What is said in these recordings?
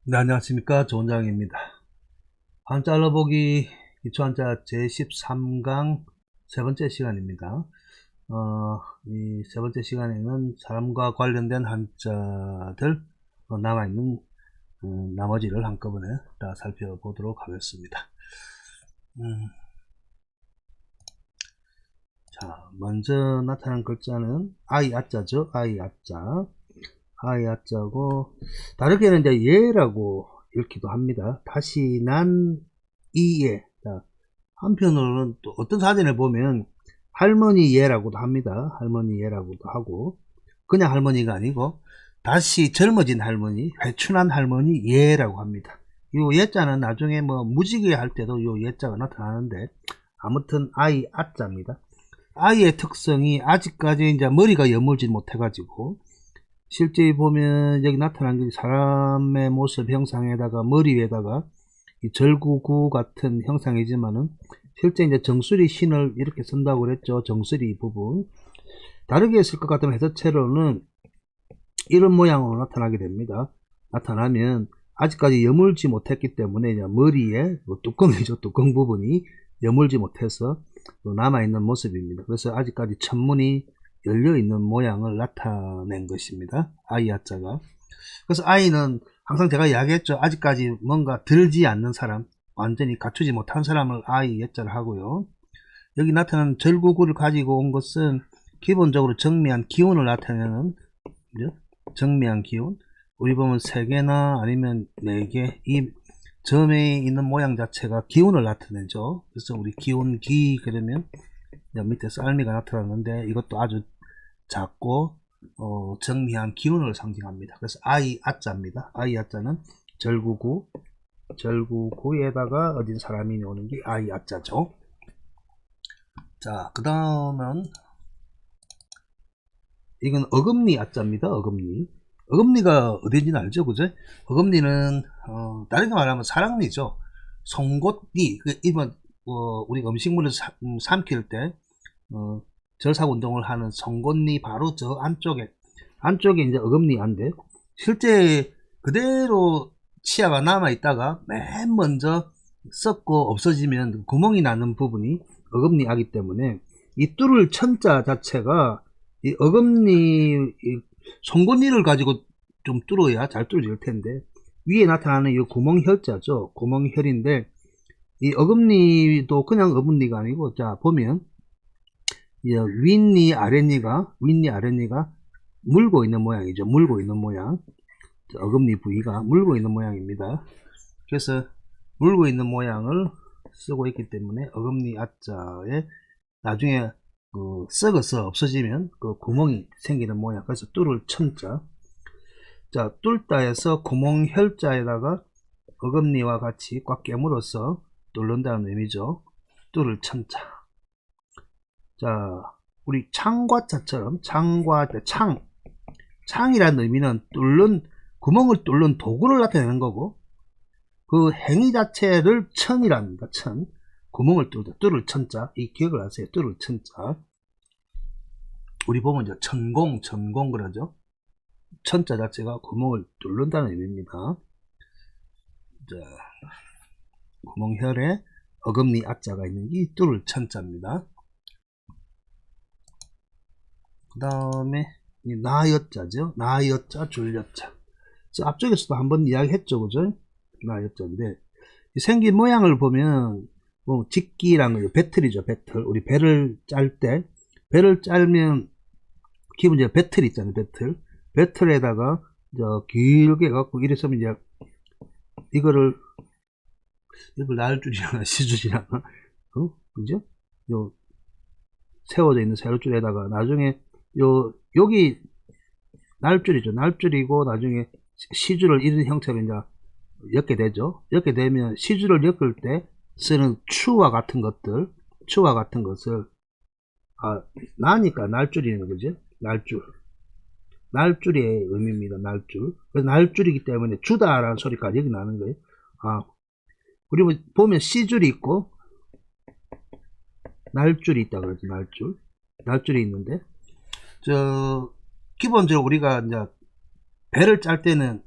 네, 안녕하십니까. 조원장입니다. 한자 알아보기 기초한자 제13강 세 번째 시간입니다. 이 세 번째 시간에는 사람과 관련된 한자들 남아있는 나머지를 한꺼번에 다 살펴보도록 하겠습니다. 자, 먼저 나타난 글자는 아이 아자죠. 아이 아자. 아이 아자고 다르게는 이제 예라고 읽기도 합니다. 다시 난 이예. 자, 한편으로는 또 어떤 사전에 보면 할머니 예라고도 합니다. 할머니 예라고도 하고 그냥 할머니가 아니고 다시 젊어진 할머니, 회춘한 할머니 예라고 합니다. 요 예자는 나중에 뭐 무지개 할 때도 요 예자가 나타나는데 아무튼 아이 아자입니다. 아이의 특성이 아직까지 이제 머리가 여물지 못해가지고 실제 보면 여기 나타난 게 사람의 모습 형상에다가 머리 위에다가 이 절구구 같은 형상이지만은 실제 이제 정수리 신을 이렇게 쓴다고 그랬죠. 정수리 부분. 다르게 했을 것 같으면 해석체로는 이런 모양으로 나타나게 됩니다. 나타나면 아직까지 여물지 못했기 때문에 머리에 뚜껑이죠. 뚜껑 부분이 여물지 못해서 남아있는 모습입니다. 그래서 아직까지 천문이 열려있는 모양을 나타낸 것입니다. 아이 하자가. 그래서 아이는 항상 제가 이야기했죠. 아직까지 뭔가 들지 않는 사람, 완전히 갖추지 못한 사람을 아이 예자를 하고요. 여기 나타나는 절구구를 가지고 온 것은 기본적으로 정미한 기운을 나타내는 정미한 기운. 우리 보면 3개나 아니면 4개 이 점에 있는 모양 자체가 기운을 나타내죠. 그래서 우리 기운기 그러면 밑에 쌀미가 나타나는데 이것도 아주 작고 정미한 기운을 상징합니다. 그래서 아이 아자입니다. 아이 아자는 절구구, 절구구에다가 어딘 사람이 오는 게 아이 아자죠. 자, 그 다음은 이건 어금니 아자입니다. 어금니. 어금니가 어딘지는 알죠, 그죠? 어금니는 다르게 말하면 사랑니죠. 송곳니. 이번 우리가 음식물을 삼킬 때 절삭 운동을 하는 송곳니 바로 저 안쪽에 이제 어금니 안데 실제 그대로 치아가 남아 있다가 맨 먼저 썩고 없어지면 구멍이 나는 부분이 어금니 아기 때문에 이 뚫을 천자 자체가 이 어금니 송곳니를 가지고 좀 뚫어야 잘 뚫어질 텐데 위에 나타나는 이 구멍혈자죠. 구멍혈인데 이 어금니도 그냥 어금니가 아니고 자 보면 윗니 아랫니가 물고 있는 모양이죠. 물고 있는 모양. 어금니 부위가 물고 있는 모양입니다. 그래서 물고 있는 모양을 쓰고 있기 때문에 어금니 아자에 나중에 썩어서 없어지면 그 구멍이 생기는 모양. 그래서 뚫을 천자. 자, 뚫다에서 구멍 혈자에다가 어금니와 같이 꽉 깨물어서 뚫는다는 의미죠. 뚫을 천자. 자, 우리 창과자처럼 창이라는 의미는 구멍을 뚫는 도구를 나타내는 거고 그 행위 자체를 천이랍니다. 천. 구멍을 뚫을 천자. 이 기억을 하세요. 뚫을 천자. 우리 보면 이제 천공 그러죠. 천자 자체가 구멍을 뚫는다는 의미입니다. 자, 구멍혈에 어금니 아자가 있는 게 뚫을 천자입니다. 그 다음에 나여자죠. 나여자, 줄여자. 앞쪽에서도 한번 이야기했죠, 그죠? 나여자인데 생긴 모양을 보면 직기랑 배틀이죠, 배틀. 우리 배를 짤 때 배를 짤면 기본 배틀 있잖아요, 배틀. 배틀에다가 길게 갖고 이랬으면 이제 이걸 날줄이나 시줄이나 그죠? 요 세워져 있는 세로줄에다가 나중에 여기 날줄이죠. 날줄이고 나중에 시줄을 이런 형태로 이제 엮게 되죠. 엮게 되면 시줄을 엮을 때 쓰는 추와 같은 것을 나니까 날줄이는 거죠. 날줄의 의미입니다. 날줄. 그래서 날줄이기 때문에 주다라는 소리까지 여기 나는 거예요. 그리고 보면 C줄이 있고 날줄이 있다 그러죠. 날줄이 있는데 기본적으로 우리가 이제 배를 짤 때는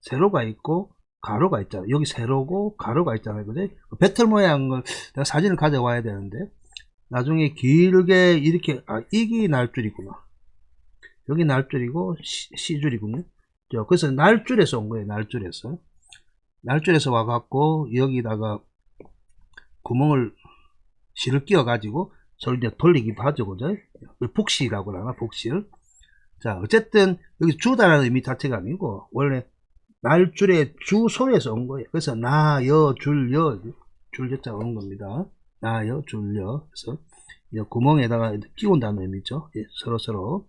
세로가 있고 가로가 있잖아요. 여기 세로고 가로가 있잖아요. 그지? 배틀 모양을 내가 사진을 가져와야 되는데 나중에 길게 이렇게 이게 날줄이구나. 여기 날줄이고 C줄이군요. 그래서 날줄에서 온 거예요. 날줄에서 와갖고 여기다가 구멍을 실을 끼워 가지고 저를 이제 돌리기도 하죠. 그죠? 복실이라고 하나, 복실. 자, 어쨌든 여기 주다라는 의미 자체가 아니고 원래 날줄의 주 소리에서 온 거예요. 그래서 나, 여, 줄, 여, 줄여자가 온 겁니다. 나, 여, 줄, 여. 그래서 이 구멍에다가 끼운다는 의미죠. 예, 서로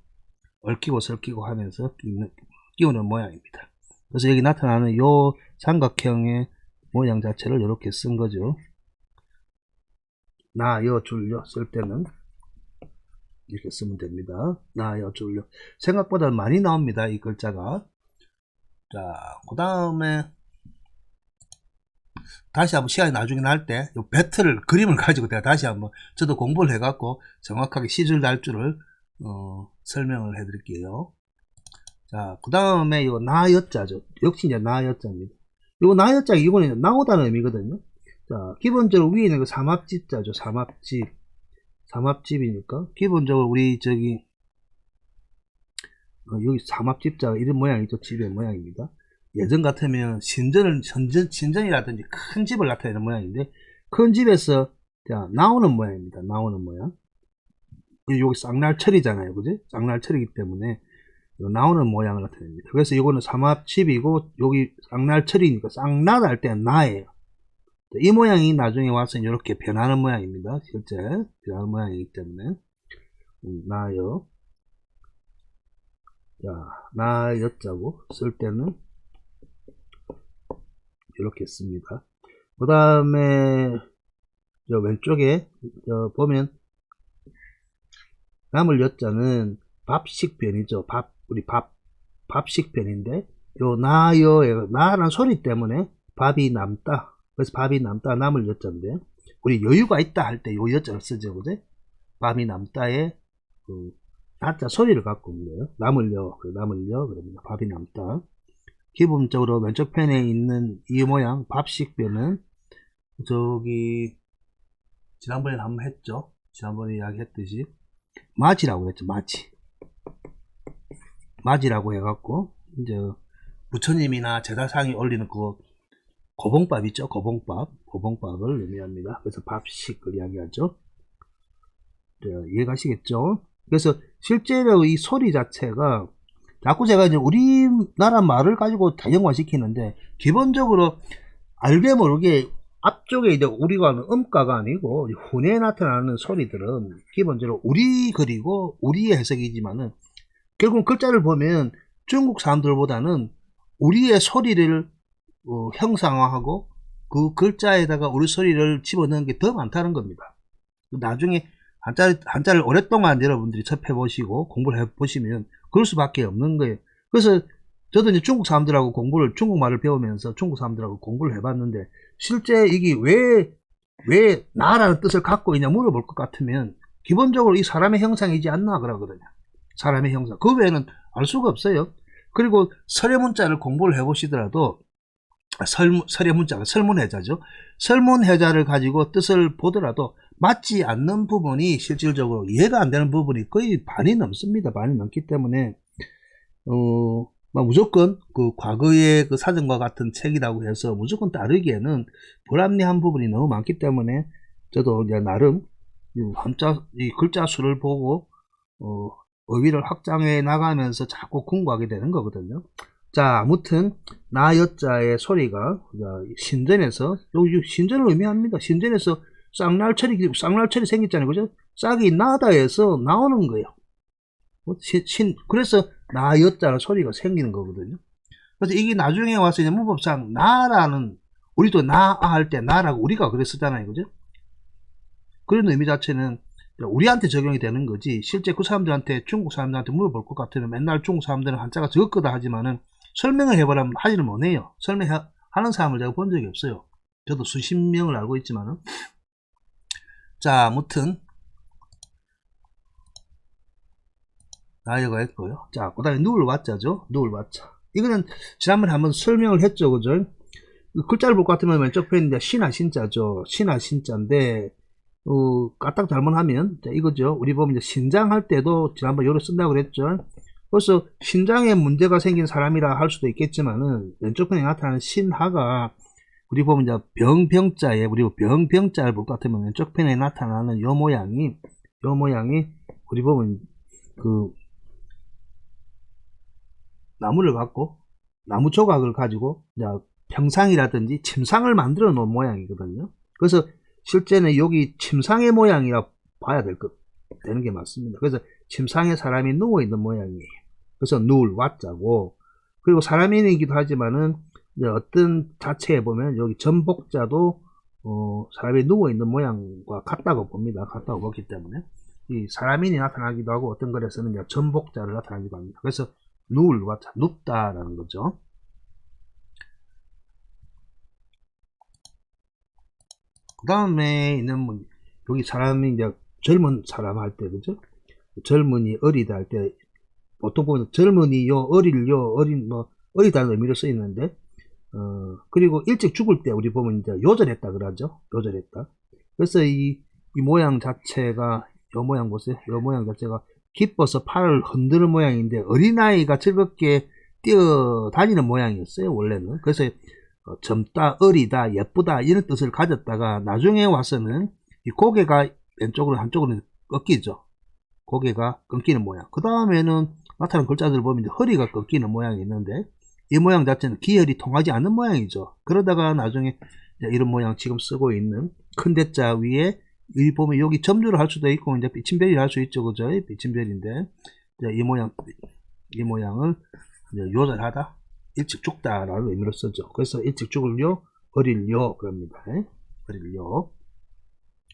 얽히고 설키고 하면서 끼우는 모양입니다. 그래서 여기 나타나는 요 삼각형의 모양 자체를 이렇게 쓴 거죠. 나, 여, 줄, 여 쓸 때는 이렇게 쓰면 됩니다. 나, 여, 줄, 여. 생각보다 많이 나옵니다. 이 글자가. 자, 그 다음에 다시 한번 시간이 나중에 날 때 이 배틀을 그림을 가지고 내가 다시 한번 저도 공부를 해갖고 정확하게 시줄 날줄을 설명을 해드릴게요. 자, 그 다음에 이거 나여자죠. 역시 이제 나여자입니다. 이거 나여자 이거는 나오다는 의미거든요. 자, 기본적으로 위에 있는 거 삼합집자죠. 삼합집이니까 기본적으로 우리 저기 여기 삼합집자가 이런 모양이죠. 집의 모양입니다. 예전 같으면 신전이라든지 큰 집을 나타내는 모양인데 큰 집에서 자, 나오는 모양입니다. 나오는 모양. 여기 쌍날철이잖아요. 그지? 쌍날철이기 때문에 나오는 모양을 나타냅니다. 그래서 이거는 삼합집이고 여기 쌍날철이니까 쌍날 할 때는 나예요. 이 모양이 나중에 와서 이렇게 변하는 모양입니다. 실제 변하는 모양이기 때문에 나요. 자, 나여자고 쓸 때는 이렇게 씁니다. 그 다음에 왼쪽에 보면 남을 여자는 밥식변이죠. 우리 밥식변인데 요 나여의 나라는 소리 때문에 밥이 남다. 그래서 밥이 남다 남을 여자인데 우리 여유가 있다 할 때 요 여자를 쓰죠. 그죠? 밥이 남다에 그 나자 소리를 갖고 있는 거예요. 남을요. 그러면 밥이 남다. 기본적으로 왼쪽 편에 있는 이 모양 밥식변은 저기 지난번에 한번 했죠. 지난번에 이야기했듯이 맞이라고 했죠. 맞이라고 해갖고 이제 부처님이나 제사상이 올리는 그 고봉밥 있죠. 고봉밥을 의미합니다. 그래서 밥식을 이야기하죠. 이해가시겠죠? 그래서 실제로 이 소리 자체가 자꾸 제가 이제 우리나라 말을 가지고 다영화시키는데 기본적으로 알게 모르게 앞쪽에 이제 우리가 하는 음가가 아니고 혼에 나타나는 소리들은 기본적으로 우리 글이고 우리의 해석이지만은 결국 글자를 보면 중국 사람들보다는 우리의 소리를 형상화하고 그 글자에다가 우리 소리를 집어넣은 게 더 많다는 겁니다. 나중에 한자를 오랫동안 여러분들이 접해보시고 공부를 해보시면 그럴 수밖에 없는 거예요. 그래서 저도 이제 중국 사람들하고 중국말을 배우면서 중국 사람들하고 공부를 해봤는데 실제 이게 왜 나라는 뜻을 갖고 있냐 물어볼 것 같으면 기본적으로 이 사람의 형상이지 않나 그러거든요. 사람의 형상. 그 외에는 알 수가 없어요. 그리고 설해문자를 공부를 해보시더라도 설해문자가 설문해자죠. 설문해자를 가지고 뜻을 보더라도 맞지 않는 부분이 실질적으로 이해가 안 되는 부분이 거의 반이 넘습니다. 반이 넘기 때문에 무조건 그 과거의 그 사전과 같은 책이라고 해서 무조건 따르기에는 불합리한 부분이 너무 많기 때문에 저도 이제 나름 이 글자 수를 보고 어휘를 확장해 나가면서 자꾸 공부하게 되는 거거든요. 자, 아무튼 나여자의 소리가 신전에서 신전을 의미합니다. 신전에서 쌍날철이 생겼잖아요. 그죠? 싹이 나다에서 나오는 거예요. 그래서 나여자는 소리가 생기는 거거든요. 그래서 이게 나중에 와서 이제 문법상 나라는 우리도 나 할 때 나라고 우리가 그랬었잖아요. 그죠? 그런 의미 자체는 우리한테 적용이 되는 거지 실제 그 사람들한테 중국 사람들한테 물어볼 것 같으면 맨날 중국 사람들은 한자가 적었거다 하지만은 설명을 해보라면 하지를 못해요. 설명하는 사람을 제가 본 적이 없어요. 저도 수십 명을 알고 있지만은 자 아무튼 나여가 했고요. 자 그 다음에 누울 와자죠. 누울 와자 이거는 지난번에 한번 설명을 했죠, 그죠? 글자를 볼 것 같으면 왼쪽 편에 이제 신하 신자죠. 신하 신자인데 까딱 잘못하면 이거죠. 우리 보면 이제 신장할 때도 지난번 요로 쓴다고 그랬죠. 그래서 신장에 문제가 생긴 사람이라 할 수도 있겠지만은 왼쪽 편에 나타나는 신하가 우리 보면 이제 병자에 우리 병자를 볼 것 같으면 왼쪽 편에 나타나는 요 모양이 우리 보면 그 나무를 갖고 나무 조각을 가지고 이제 평상이라든지 침상을 만들어 놓은 모양이거든요. 그래서 실제는 여기 침상의 모양이라 봐야 되는 게 맞습니다. 그래서 침상에 사람이 누워 있는 모양이에요. 그래서 누울 와자고, 그리고 사람이기도 하지만은 어떤 자체에 보면 여기 전복자도 사람이 누워 있는 모양과 같다고 봅니다. 같다고 보기 때문에 이 사람인이 나타나기도 하고 어떤 글에서는 이제 전복자를 나타나기도 합니다. 그래서 누울 와자, 눕다라는 거죠. 그 다음에 있는 여기 사람이 이제 젊은 사람 할 때, 그죠? 젊은이 어리다 할 때 보통 보면 젊은이요, 어릴요, 어리다는 의미로 쓰이는데, 그리고 일찍 죽을 때 우리 보면 이제 요절했다 그러죠. 요절했다. 그래서 이 모양 자체가, 요 모양 보세요. 요 모양 자체가 기뻐서 팔을 흔드는 모양인데 어린아이가 즐겁게 뛰어다니는 모양이었어요, 원래는. 그래서 젊다, 어리다, 예쁘다 이런 뜻을 가졌다가 나중에 와서는 이 고개가 왼쪽으로 한쪽으로 꺾이죠. 고개가 끊기는 모양. 그 다음에는 나타나는 글자들 보면 이제 허리가 꺾이는 모양이 있는데 이 모양 자체는 기혈이 통하지 않는 모양이죠. 그러다가 나중에 이런 모양 지금 쓰고 있는 큰 대자 위에 이 보면 여기 점주를 할 수도 있고 이제 비침별이를 할 수 있죠, 그죠? 비침별인데 이 모양을 이제 요절하다, 일찍 죽다라는 의미로 쓰죠. 그래서 일찍 죽을요, 어릴요 그럽니다. 어릴요.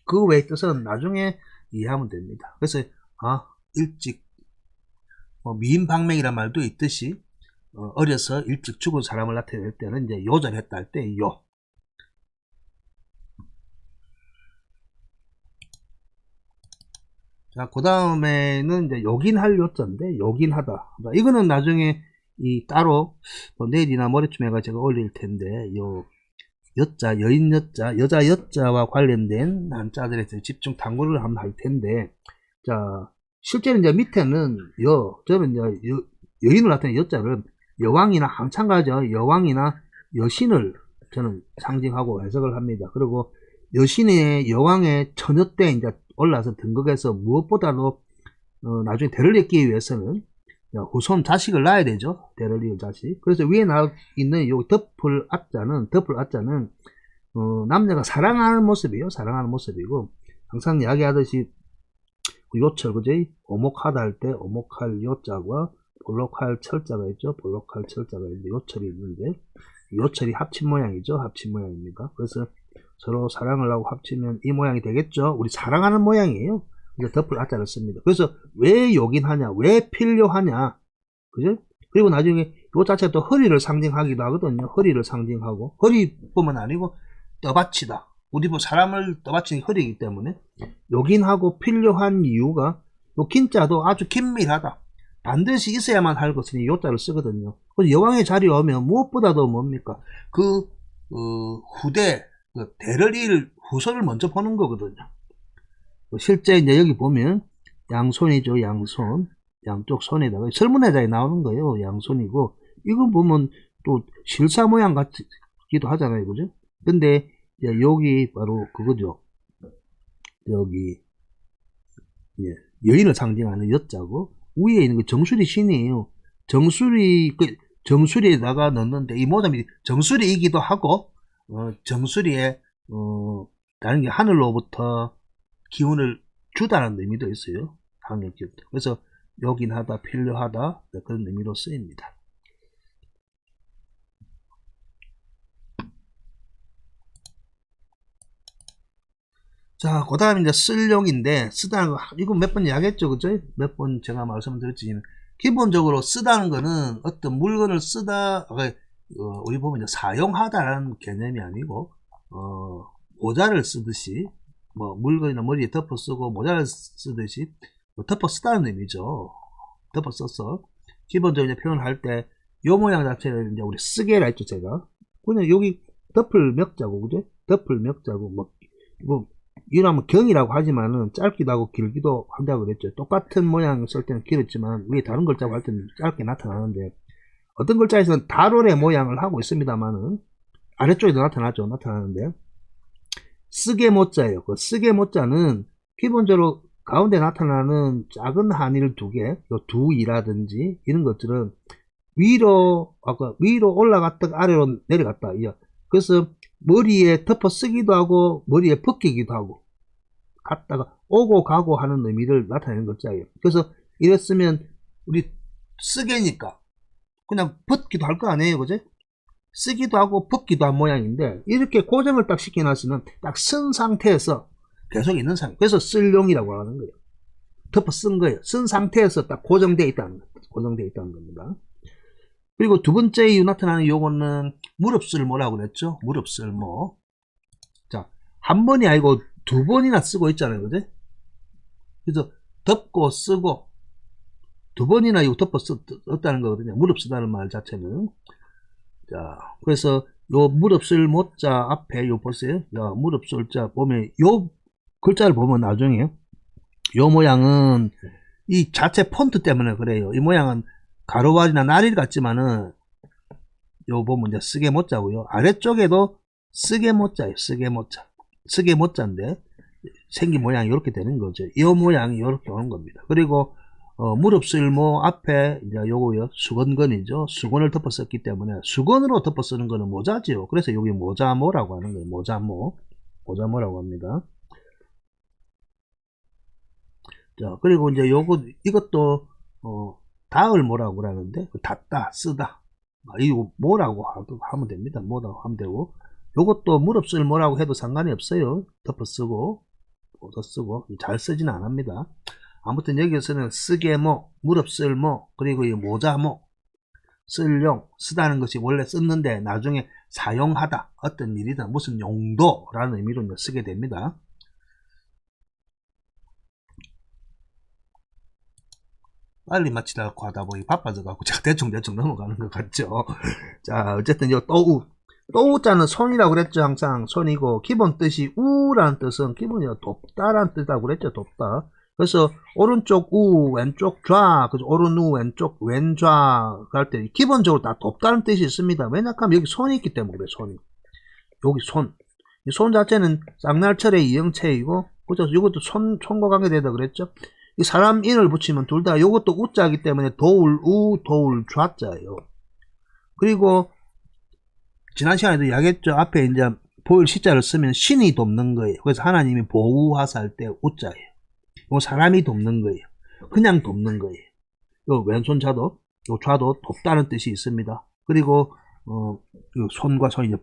그 외의 뜻은 나중에 이해하면 됩니다. 그래서 일찍 미인방맹이란 말도 있듯이 어려서 일찍 죽은 사람을 나타낼 때는 이제 요절했다 할 때 요. 자, 그 다음에는 이제 요긴할 요자인데 요긴하다. 이거는 나중에 따로 내일이나 모레쯤에가 제가 올릴 텐데 요 여자, 여인 여자, 여자 여자와 관련된 한자들에 대해서 집중 탐구를 한번 할 텐데, 자, 실제는 이제 밑에는 저는 이제 여인을 나타낸 여자를 여왕이나 한창가죠. 여왕이나 여신을 저는 상징하고 해석을 합니다. 그리고 여신의 여왕의 처녀 때 이제 올라서 등극해서 무엇보다도 나중에 대를 잇기 위해서는 후손 자식을 낳아야 되죠. 대를 이을 자식. 그래서 위에 나와 있는 요 덮을 아자는 남자가 사랑하는 모습이에요. 사랑하는 모습이고, 항상 이야기하듯이 요철, 그지? 오목하다 할 때 오목할 요자와 볼록할 철자가 있죠. 볼록할 철자가 있는데 요철이 있는데 요철이 합친 모양이죠. 합친 모양입니다. 그래서 서로 사랑을 하고 합치면 이 모양이 되겠죠. 우리 사랑하는 모양이에요. 이제 덮을 아자를 씁니다. 그래서 왜 요긴하냐, 왜 필요하냐, 그죠? 그리고 나중에 요 자체가 또 허리를 상징하기도 하거든요. 허리를 상징하고, 허리뿐만 아니고 떠받치다. 우리 뭐 사람을 떠받치는 허리이기 때문에 요긴하고 필요한 이유가 요 긴자도 아주 긴밀하다. 반드시 있어야만 할 것은 이 요자를 쓰거든요. 그래서 여왕의 자리에 오면 무엇보다도 뭡니까? 후대, 대를 이을 후손을 먼저 보는 거거든요. 실제 이제 여기 보면 양손이죠. 양손. 양쪽 손에다가 설문회자에 나오는 거예요. 양손이고, 이거 보면 또 실사 모양 같기도 하잖아요. 그죠? 근데 여기 바로 그거죠. 여기 여인을 상징하는 여자고, 위에 있는 거 정수리 신이에요. 정수리에다가 넣는데 이 모담이 정수리이기도 하고, 정수리에 다른 게 하늘로부터 기운을 주다는 의미도 있어요. 하늘 기운. 그래서 요긴하다, 필요하다, 그런 의미로 쓰입니다. 자, 그 다음에 이제 쓸용인데, 쓰다는 거, 이거 몇 번 이야기했죠, 그죠? 몇 번 제가 말씀드렸지만, 기본적으로 쓰다는 거는 어떤 물건을 쓰다, 우리 보면 이제 사용하다라는 개념이 아니고, 모자를 쓰듯이, 물건이나 머리에 덮어 쓰고 모자를 쓰듯이, 덮어 쓰다는 의미죠. 덮어 써서. 기본적으로 표현할 때, 요 모양 자체를 이제 우리 쓰게라 했죠, 제가. 그냥 여기 덮을 멱자고, 그죠? 덮을 멱자고, 뭐, 이러면 경이라고 하지만은 짧기도 하고 길기도 한다고 그랬죠. 똑같은 모양 쓸 때는 길었지만, 위에 다른 글자고 할 때는 짧게 나타나는데, 어떤 글자에서는 달월의 모양을 하고 있습니다만은, 아래쪽에도 나타나는데, 쓰게 모자예요. 그 쓰게 모자는 기본적으로 가운데 나타나는 작은 한일 두 개, 두 이라든지 이런 것들은 위로 올라갔다가 아래로 내려갔다. 그래서 머리에 덮어 쓰기도 하고 머리에 벗기기도 하고 갔다가 오고 가고 하는 의미를 나타내는 글자예요. 그래서 이랬으면 우리 쓰게니까 그냥 벗기도 할 거 아니에요, 그죠? 쓰기도 하고 벗기도 한 모양인데 이렇게 고정을 딱 시켜놨으면 딱 쓴 상태에서 계속 있는 상태. 그래서 쓸용이라고 하는 거예요. 덮어 쓴 거예요. 쓴 상태에서 딱 고정되어 있다는 겁니다. 그리고 두 번째 이유 나타나는 요거는 무릅쓸모라고 그랬죠. 무릅쓸모. 자, 한 번이 아니고 두 번이나 쓰고 있잖아요, 그죠? 그래서 덮고 쓰고 두 번이나 이거 덮어 썼다는 거거든요. 무릅쓰다는 말 자체는. 자, 그래서 요 무릅쓸 모자 앞에 요 보세요. 야, 무릅쓸 자 보면 요 글자를 보면 나중에 요 모양은 이 자체 폰트 때문에 그래요. 이 모양은 가로발이나 나릴 같지만은 요 보면 이제 쓰게 모자고요. 아래쪽에도 쓰게 모자예요. 쓰게 모자인데 생긴 모양이 이렇게 되는 거죠. 이 모양이 이렇게 오는 겁니다. 그리고 무릅쓸모 앞에 이제 요거요 수건건이죠. 수건을 덮어 썼기 때문에 수건으로 덮어 쓰는 거는 모자지요. 그래서 여기 모자모라고 하는 거예요. 모자모라고 합니다. 자, 그리고 이제 이것도 닿을 모라고 그러는데 닿다 쓰다 이거 뭐라고 하면 됩니다. 뭐라고 하면 되고 요것도 무릅쓸 모라고 해도 상관이 없어요. 덮어 쓰고 모자 쓰고 잘 쓰지는 않습니다. 아무튼 여기서는 쓰게모, 무릅쓸모, 그리고 이 모자모, 쓸용, 쓰다는 것이 원래 썼는데 나중에 사용하다, 어떤 일이든 무슨 용도라는 의미로 쓰게 됩니다. 빨리 마치려고 하다 보니 바빠져갖고 제가 대충 넘어가는 것 같죠. 자, 어쨌든 요 또우자는 손이라고 그랬죠. 항상 손이고 기본 뜻이 우라는 뜻은 기본이 돕다라는 뜻이라고 그랬죠. 돕다. 그래서 오른쪽 우 왼쪽 좌 그래서 오른 우 왼쪽 왼좌 할 때 기본적으로 다 돕다는 뜻이 있습니다. 왜냐하면 여기 손이 있기 때문에 그래. 손이 여기 손 자체는 쌍날철의 이형체이고 그죠? 이것도 손과 관계되다 그랬죠. 이 사람 인을 붙이면 둘 다 이것도 우자이기 때문에 도울 우 도울 좌자예요. 그리고 지난 시간에도 이야기했죠. 앞에 이제 보일 시자를 쓰면 신이 돕는 거예요. 그래서 하나님이 보호하사 할 때 우자예요. 이거 사람이 돕는 거예요. 그냥 돕는 거예요. 요 왼손 좌도 돕다는 뜻이 있습니다. 그리고 손과 손이 이제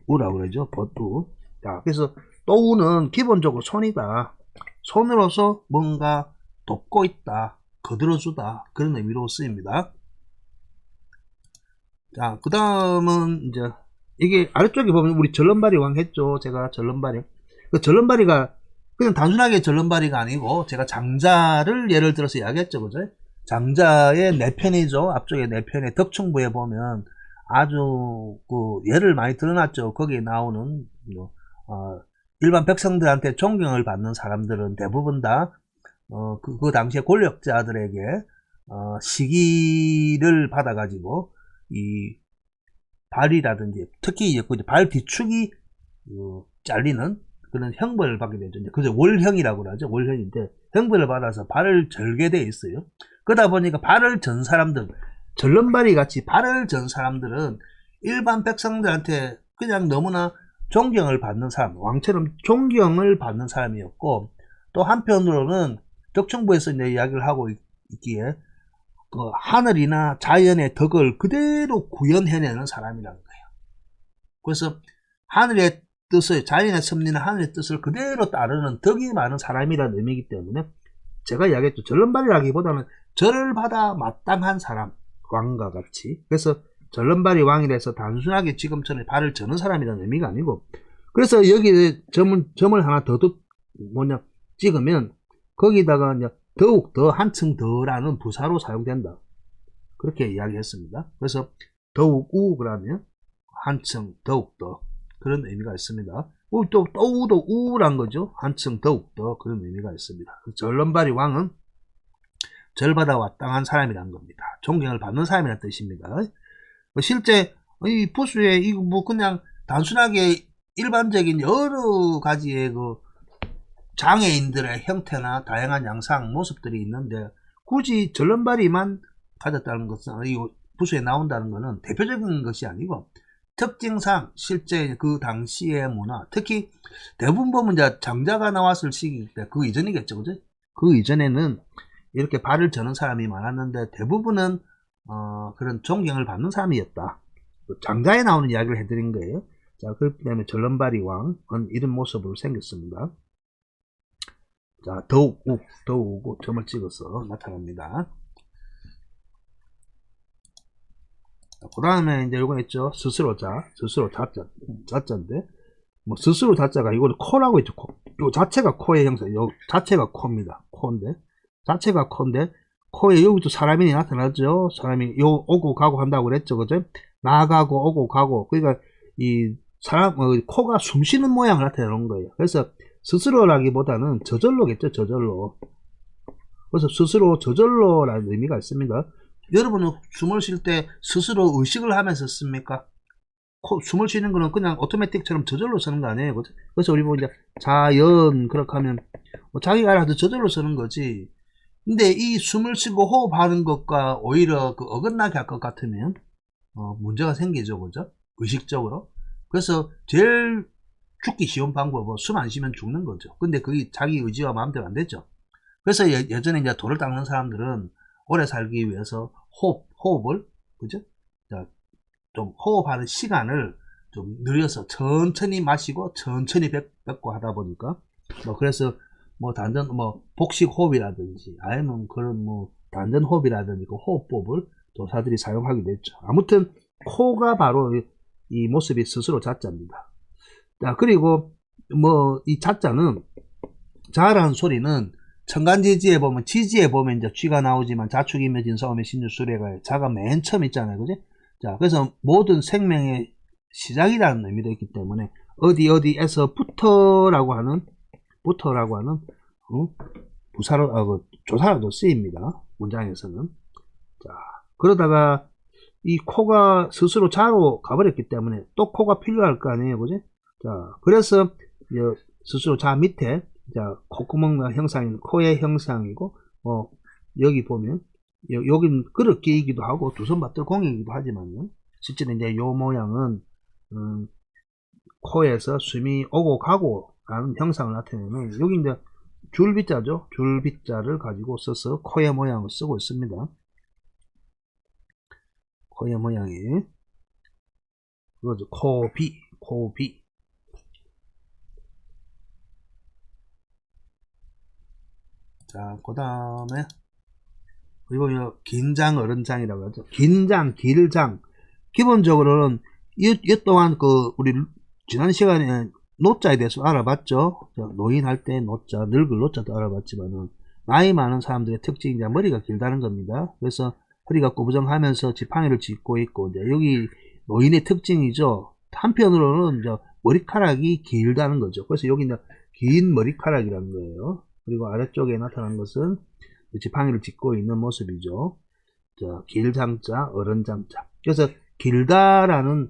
벗우라고 그러죠. 벗우. 자, 그래서 또우는 기본적으로 손이다. 손으로서 뭔가 돕고 있다. 거들어주다. 그런 의미로 쓰입니다. 자, 그 다음은 이제 이게 아래쪽에 보면 우리 절름발이 왕 했죠. 제가 절름발이. 그 절름발이가 그냥 단순하게 절름발이가 아니고 제가 장자를 예를 들어서 이야기했죠. 그죠? 장자의 네 편이죠. 앞쪽에 네 편의 덕충부에 보면 아주 그 예를 많이 드러났죠. 거기에 나오는 일반 백성들한테 존경을 받는 사람들은 대부분 다 그 당시에 권력자들에게 시기를 받아가지고 이 발이라든지 특히 발 뒤축이 잘리는 그런 형벌을 받게 되죠. 그래서 월형이라고 그러죠. 월형인데 형벌을 받아서 발을 절게 돼 있어요. 그러다 보니까 발을 전 사람들, 절름발이 같이 발을 전 사람들은 일반 백성들한테 그냥 너무나 존경을 받는 사람, 왕처럼 존경을 받는 사람이었고, 또 한편으로는 덕충부에서 이제 이야기를 하고 있기에 그 하늘이나 자연의 덕을 그대로 구현해내는 사람이라는 거예요. 그래서 하늘의 뜻을, 자연의 섭리나 하늘의 뜻을 그대로 따르는 덕이 많은 사람이라는 의미이기 때문에 제가 이야기했죠. 절름발이라기보다는 절을 받아 마땅한 사람, 왕과 같이. 그래서 절름발이 왕이라서 단순하게 지금처럼 발을 저는 사람이라는 의미가 아니고, 그래서 여기에 점을 하나 더 찍으면 거기다가 이제 더욱 더 한층 더라는 부사로 사용된다. 그렇게 이야기했습니다. 그래서 더욱 그러면 한층 더욱더 그런 의미가 있습니다. 또 우도 우란 거죠. 한층 더욱더 그런 의미가 있습니다. 절름발이 왕은 절받아 마땅한 사람이란 겁니다. 존경을 받는 사람이란 뜻입니다. 실제 이 부수에 이거 뭐 그냥 단순하게 일반적인 여러 가지의 그 장애인들의 형태나 다양한 양상 모습들이 있는데 굳이 절름발이만 가졌다는 것은 이 부수에 나온다는 것은 대표적인 것이 아니고 특징상 실제 그 당시의 문화, 특히 대부분 보면 이제 장자가 나왔을 시기 때 그 이전이겠죠, 그죠? 그 이전에는 이렇게 발을 저는 사람이 많았는데 대부분은 그런 존경을 받는 사람이었다. 장자에 나오는 이야기를 해드린 거예요. 자, 그렇기 때문에 절름발이 왕은 이런 모습으로 생겼습니다. 자, 더욱 점을 찍어서 나타납니다. 그 다음에 이제 요거 있죠. 스스로 자자인데, 뭐 스스로 자자가 이거를 코라고 했죠. 코. 요 자체가 코의 형상, 요 자체가 코입니다. 코인데, 자체가 코인데, 코에 여기도 사람이 나타나죠. 사람이 요 오고 가고 한다고 그랬죠. 그죠? 나가고 오고 가고. 그러니까 이 사람, 코가 숨 쉬는 모양을 나타내는 거예요. 그래서 스스로라기보다는 저절로겠죠. 저절로. 그래서 스스로 저절로라는 의미가 있습니다. 여러분은 숨을 쉴 때 스스로 의식을 하면서 씁니까? 숨을 쉬는 거는 그냥 오토매틱처럼 저절로 쓰는 거 아니에요. 그래서 우리 보고 이제 자연 그렇게 하면 자기가 알아서 저절로 쓰는 거지. 근데 이 숨을 쉬고 호흡하는 것과 오히려 그 어긋나게 할 것 같으면 문제가 생기죠. 그죠? 의식적으로. 그래서 제일 죽기 쉬운 방법은 숨 안 쉬면 죽는 거죠. 근데 그게 자기 의지와 마음대로 안 되죠. 그래서 예전에 이제 돌을 닦는 사람들은 오래 살기 위해서 호흡을, 그죠? 자, 좀 호흡하는 시간을 좀 늘려서 천천히 마시고 천천히 뱉고 하다 보니까, 그래서 단전, 복식 호흡이라든지, 아니면 그런 단전 호흡이라든지 그 호흡법을 도사들이 사용하게 됐죠. 아무튼, 코가 바로 이 모습이 스스로 자자입니다. 자, 그리고 이 자자는, 자라는 소리는 천간지지에 보면, 지지에 보면 이제 쥐가 나오지만 자축이며 진사오며 신유수레가 자가 맨 처음 있잖아요. 그지? 자, 그래서 모든 생명의 시작이라는 의미도 있기 때문에 어디에서부터라고 하는 부사로, 조사로도 쓰입니다. 문장에서는. 자, 그러다가 이 코가 스스로 자로 가버렸기 때문에 또 코가 필요할 거 아니에요. 그지? 자, 그래서 스스로 자 밑에 자, 콧구멍 형상이 코의 형상이고, 여기 보면, 여기는 그릇 끼이기도 하고, 두 손 받들 공이기도 하지만요. 실제로 이제 요 모양은, 코에서 숨이 오고 가고 라는 형상을 나타내는, 여기 이제 줄빗자죠. 줄빗자를 가지고 써서 코의 모양을 쓰고 있습니다. 코의 모양이, 그거죠. 코비. 자, 그 다음에, 그리고 긴장, 어른장이라고 하죠. 긴장, 길장. 기본적으로는, 이 또한 우리, 지난 시간에 노자에 대해서 알아봤죠. 노인 할 때 노자, 늙을 노자도 알아봤지만은, 나이 많은 사람들의 특징이 이제 머리가 길다는 겁니다. 그래서 허리가 꼬부정하면서 지팡이를 짚고 있고, 이제 여기 노인의 특징이죠. 한편으로는 이제 머리카락이 길다는 거죠. 그래서 여기 이제 긴 머리카락이라는 거예요. 그리고 아래쪽에 나타난 것은 지팡이를 짚고 있는 모습이죠. 자, 길장자, 어른장자. 그래서 길다라는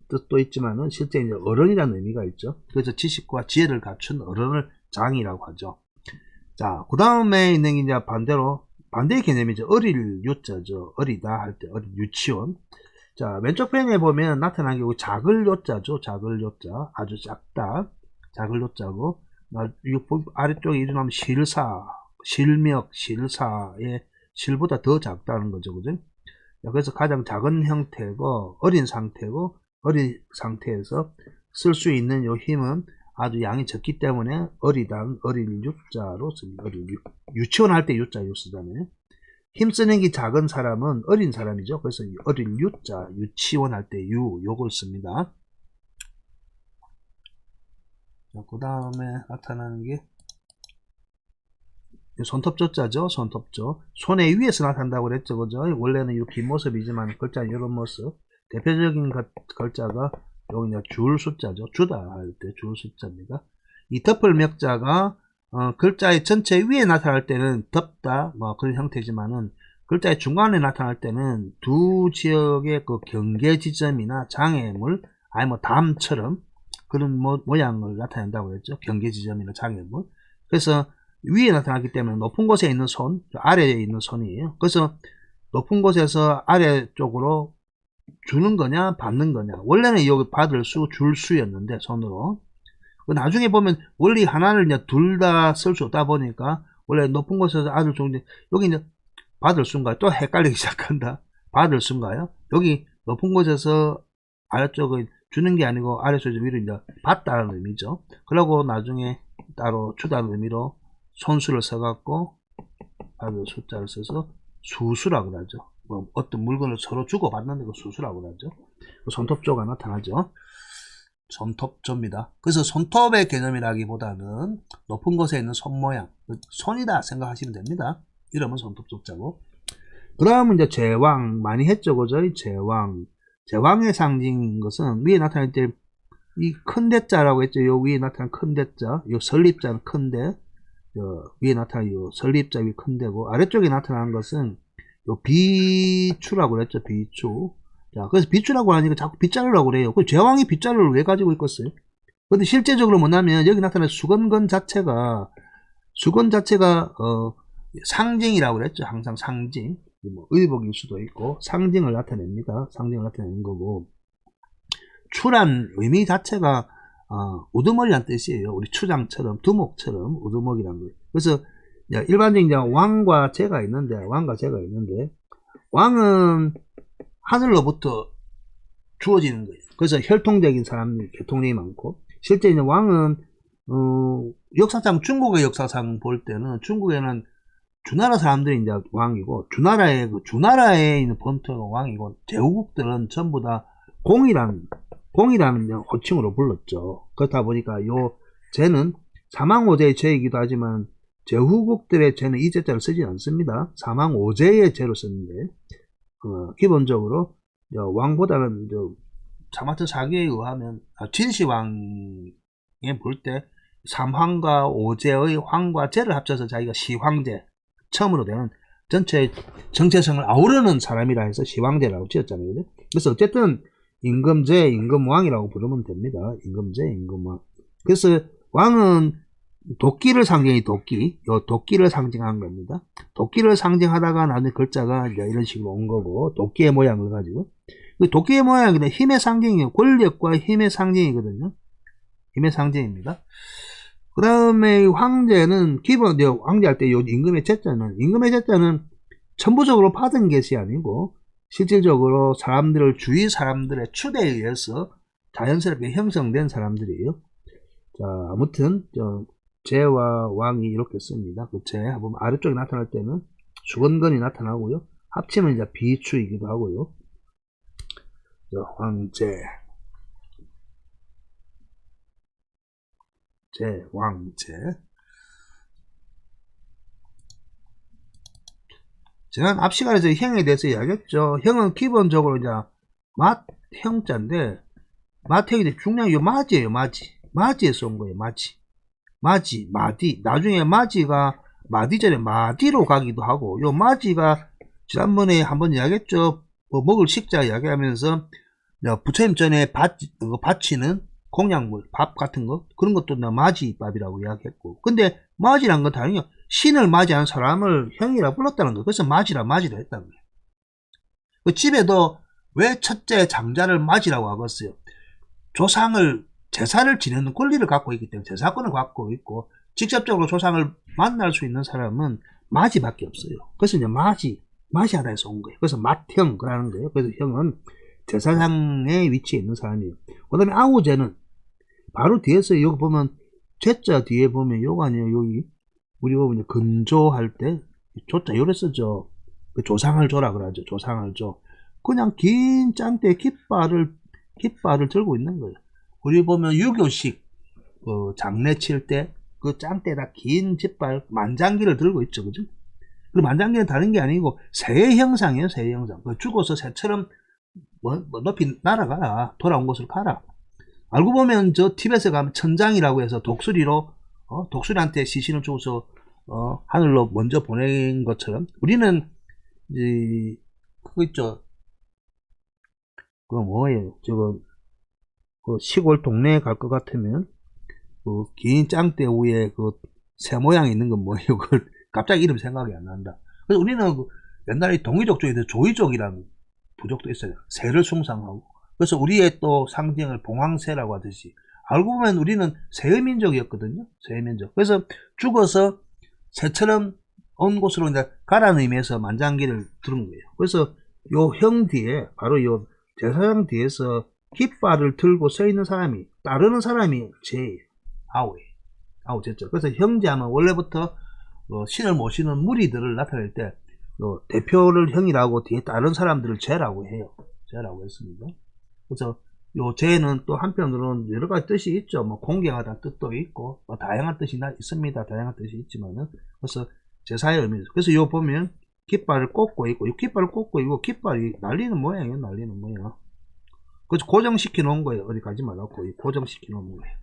뜻도 있지만은 실제 이제 어른이라는 의미가 있죠. 그래서 지식과 지혜를 갖춘 어른을 장이라고 하죠. 자, 그 다음에 있는 게 이제 반대의 개념이죠. 어릴 요자죠. 어리다 할 때 어릴 유치원. 자, 왼쪽 편에 보면 나타난 게 작을 요자죠. 작을 요자. 아주 작다. 작을 요자고, 아래쪽에 일어나면 실명, 실사의 실보다 더 작다는 거죠. 그죠? 그래서 가장 작은 형태고, 어린 상태고, 어린 상태에서 쓸 수 있는 요 힘은 아주 양이 적기 때문에 어릴 유자로 씁니다. 유치원 할 때 유자 쓰잖아요. 힘쓰는 게 작은 사람은 어린 사람이죠. 그래서 어릴 유자, 유치원 할 때 요걸 씁니다. 자, 그 다음에 나타나는 게 손톱조자죠. 손톱조. 손의 위에서 나타난다고 그랬죠. 그죠? 원래는 이 긴 모습이지만 글자는 이런 모습. 대표적인 글자가 여기 이제 줄 숫자죠. 주다 할 때 줄 숫자입니다. 이 덮을 명자가 글자의 전체 위에 나타날 때는 덮다 뭐 그런 형태지만은 글자의 중간에 나타날 때는 두 지역의 그 경계 지점이나 장애물 아니 뭐 담처럼 그런 모양을 나타낸다고 했죠. 경계 지점이나 장애물. 그래서 위에 나타나기 때문에 높은 곳에 있는 손, 아래에 있는 손이에요. 그래서 높은 곳에서 아래쪽으로 주는 거냐 받는 거냐. 원래는 여기 받을 수, 줄 수였는데 손으로. 나중에 보면 원리 하나를 이제 둘 다 쓸 수 없다 보니까 원래 높은 곳에서 아래를 주는데 여기 이제 받을 수인가요? 또 헷갈리기 시작한다. 받을 수인가요? 여기 높은 곳에서 아래쪽을 주는 게 아니고 아래쪽에서 위로 이제 받다는 의미죠. 그러고 나중에 따로 주다는 의미로 손수를 써갖고 받을 숫자를 써서 수수라고 하죠. 뭐 어떤 물건을 서로 주고받는 거 수수라고 하죠. 손톱조가 나타나죠. 손톱조입니다. 그래서 손톱의 개념이라기보다는 높은 곳에 있는 손 모양, 손이다 생각하시면 됩니다. 이름은 손톱조자고. 그 다음은 이제 제왕, 많이 했죠, 그죠? 제왕. 제왕의 상징인 것은 위에 나타날 때 이 큰 대자라고 했죠. 요 위에 나타난 큰 대자, 요 설립자는 큰데, 위에 나타난 요 설립자 위 큰 대고, 아래쪽에 나타나는 것은 요 비추라고 그랬죠, 비추. 자, 그래서 비추라고 하니까 자꾸 빗자루라고 그래요. 그 제왕이 빗자루를 왜 가지고 있겠어요? 근데 실제적으로 뭐냐면 여기 나타난 수건건 자체가 상징이라고 그랬죠. 항상 상징. 뭐 의복일 수도 있고 상징을 나타냅니다. 상징을 나타내는 거고 추란 의미 자체가 우두머리란 뜻이에요. 우리 추장처럼 두목처럼 우두머리란 거예요. 그래서 일반적인 왕과 제가 있는데 왕은 하늘로부터 주어지는 거예요. 그래서 혈통적인 사람이 교통력이 많고 실제 이제 왕은 역사상 중국의 역사상 볼 때는 중국에는 주나라 사람들이 이제 왕이고 주나라에 있는 본토가 왕이고 제후국들은 전부 다 공이라는 호칭으로 불렀죠. 그렇다 보니까 요 제는 사망오제의 제이기도 하지만 제후국들의 제는 이 제자를 쓰지 않습니다. 사망오제의 제로 썼는데 기본적으로 왕보다는 차마트 사기에 의하면 진시황에 볼 때 삼황과 오제의 황과 제를 합쳐서 자기가 시황제 처음으로 되는 전체 정체성을 아우르는 사람이라 해서 시황제라고 지었잖아요. 그래서 어쨌든 임금제, 임금왕이라고 부르면 됩니다. 임금제, 임금왕. 그래서 왕은 도끼를 상징해 도끼를 상징한 겁니다. 도끼를 상징하다가 나중에 글자가 이제 이런 식으로 온 거고 도끼의 모양을 가지고 도끼의 모양은 힘의 상징이에요. 권력과 힘의 상징이거든요. 힘의 상징입니다. 그 다음에 황제는 기본 황제할 때 요 임금의 제자는 천부적으로 받은 것이 아니고 실질적으로 주위 사람들의 추대에 의해서 자연스럽게 형성된 사람들이에요. 자, 아무튼 제와 왕이 이렇게 씁니다. 그 제 보면 아래쪽에 나타날 때는 수건건이 나타나고요. 합치면 이제 비추이기도 하고요. 황제, 왕제. 제가 앞 시간에서 형에 대해서 이야기했죠. 형은 기본적으로 이제 형자인데 형이 중요한 요 마지예요. 마지에서 온 거예요. 마디. 나중에 마지가 마디전에 마디로 가기도 하고, 요 마지가 지난번에 한번 이야기했죠. 먹을 식자 이야기하면서 부처님 전에 바치는 공약물, 밥 같은 거, 그런 것도 마지밥이라고 이야기했고. 근데 마지란 건 다르요. 신을 맞이한 사람을 형이라 불렀다는 거예요. 그래서 마지라 했다는 거예요. 그 집에도 왜 첫째 장자를 마지라고 하겠어요? 제사를 지내는 권리를 갖고 있기 때문에 제사권을 갖고 있고 직접적으로 조상을 만날 수 있는 사람은 마지밖에 없어요. 그래서 이제 마지하다에서 온 거예요. 그래서 맏형이라는 거예요. 그래서 형은 제사상의 위치에 있는 사람이에요. 그 다음에 아우제는 바로 뒤에서 여기 보면 제자 뒤에 보면 요거 아니에요. 여기 우리 보면 이제 근조할 때 조자 요래 쓰죠. 그 조상을 줘라 그러죠. 조상을 줘. 그냥 긴 짱대 깃발을 들고 있는 거예요. 우리 보면 유교식 장례 칠 때 그 짱대다 긴 짓발 만장기를 들고 있죠. 그죠? 그 만장기는 다른 게 아니고 새 형상이에요. 새 형상. 그 죽어서 새처럼 뭐 높이 날아가라. 돌아온 곳을 가라. 알고 보면 저 티벳에 가면 천장이라고 해서 독수리로 독수리한테 시신을 주고서 하늘로 먼저 보낸 것처럼 우리는 그거 있죠. 그거 뭐예요? 저거 그 시골 동네에 갈 것 같으면 그 긴 짱대 위에 그 새 모양 있는 건 뭐예요? 그 갑자기 이름 생각이 안 난다. 그래서 우리는 그 옛날에 동이족 중에서 조이족이라는 부족도 있어요. 새를 숭상하고. 그래서 우리의 또 상징을 봉황새라고 하듯이 알고 보면 우리는 새의 민족이었거든요. 새의 민족. 그래서 죽어서 새처럼 온 곳으로 이제 가라는 의미에서 만장기를 들은 거예요. 그래서 요 형 뒤에 바로 요 제사장 뒤에서 깃발을 들고 서 있는 사람이 따르는 사람이 제예요. 아우 제죠. 그래서 형제하면 원래부터 신을 모시는 무리들을 나타낼 때 대표를 형이라고 뒤에 다른 사람들을 제라고 해요. 제라고 했습니다. 그래서 요 제는 또 한편으로는 여러 가지 뜻이 있죠. 뭐 공경하다는 뜻도 있고 뭐 다양한 뜻이 있습니다. 다양한 뜻이 있지만은 그래서 제사의 의미죠. 그래서 요 보면 깃발을 꽂고 있고 이 깃발을 꽂고 있고 깃발이 날리는 모양이에요. 날리는 모양. 그래서 고정시켜 놓은 거예요. 어디 가지 말라고 고정시켜 놓은 거예요.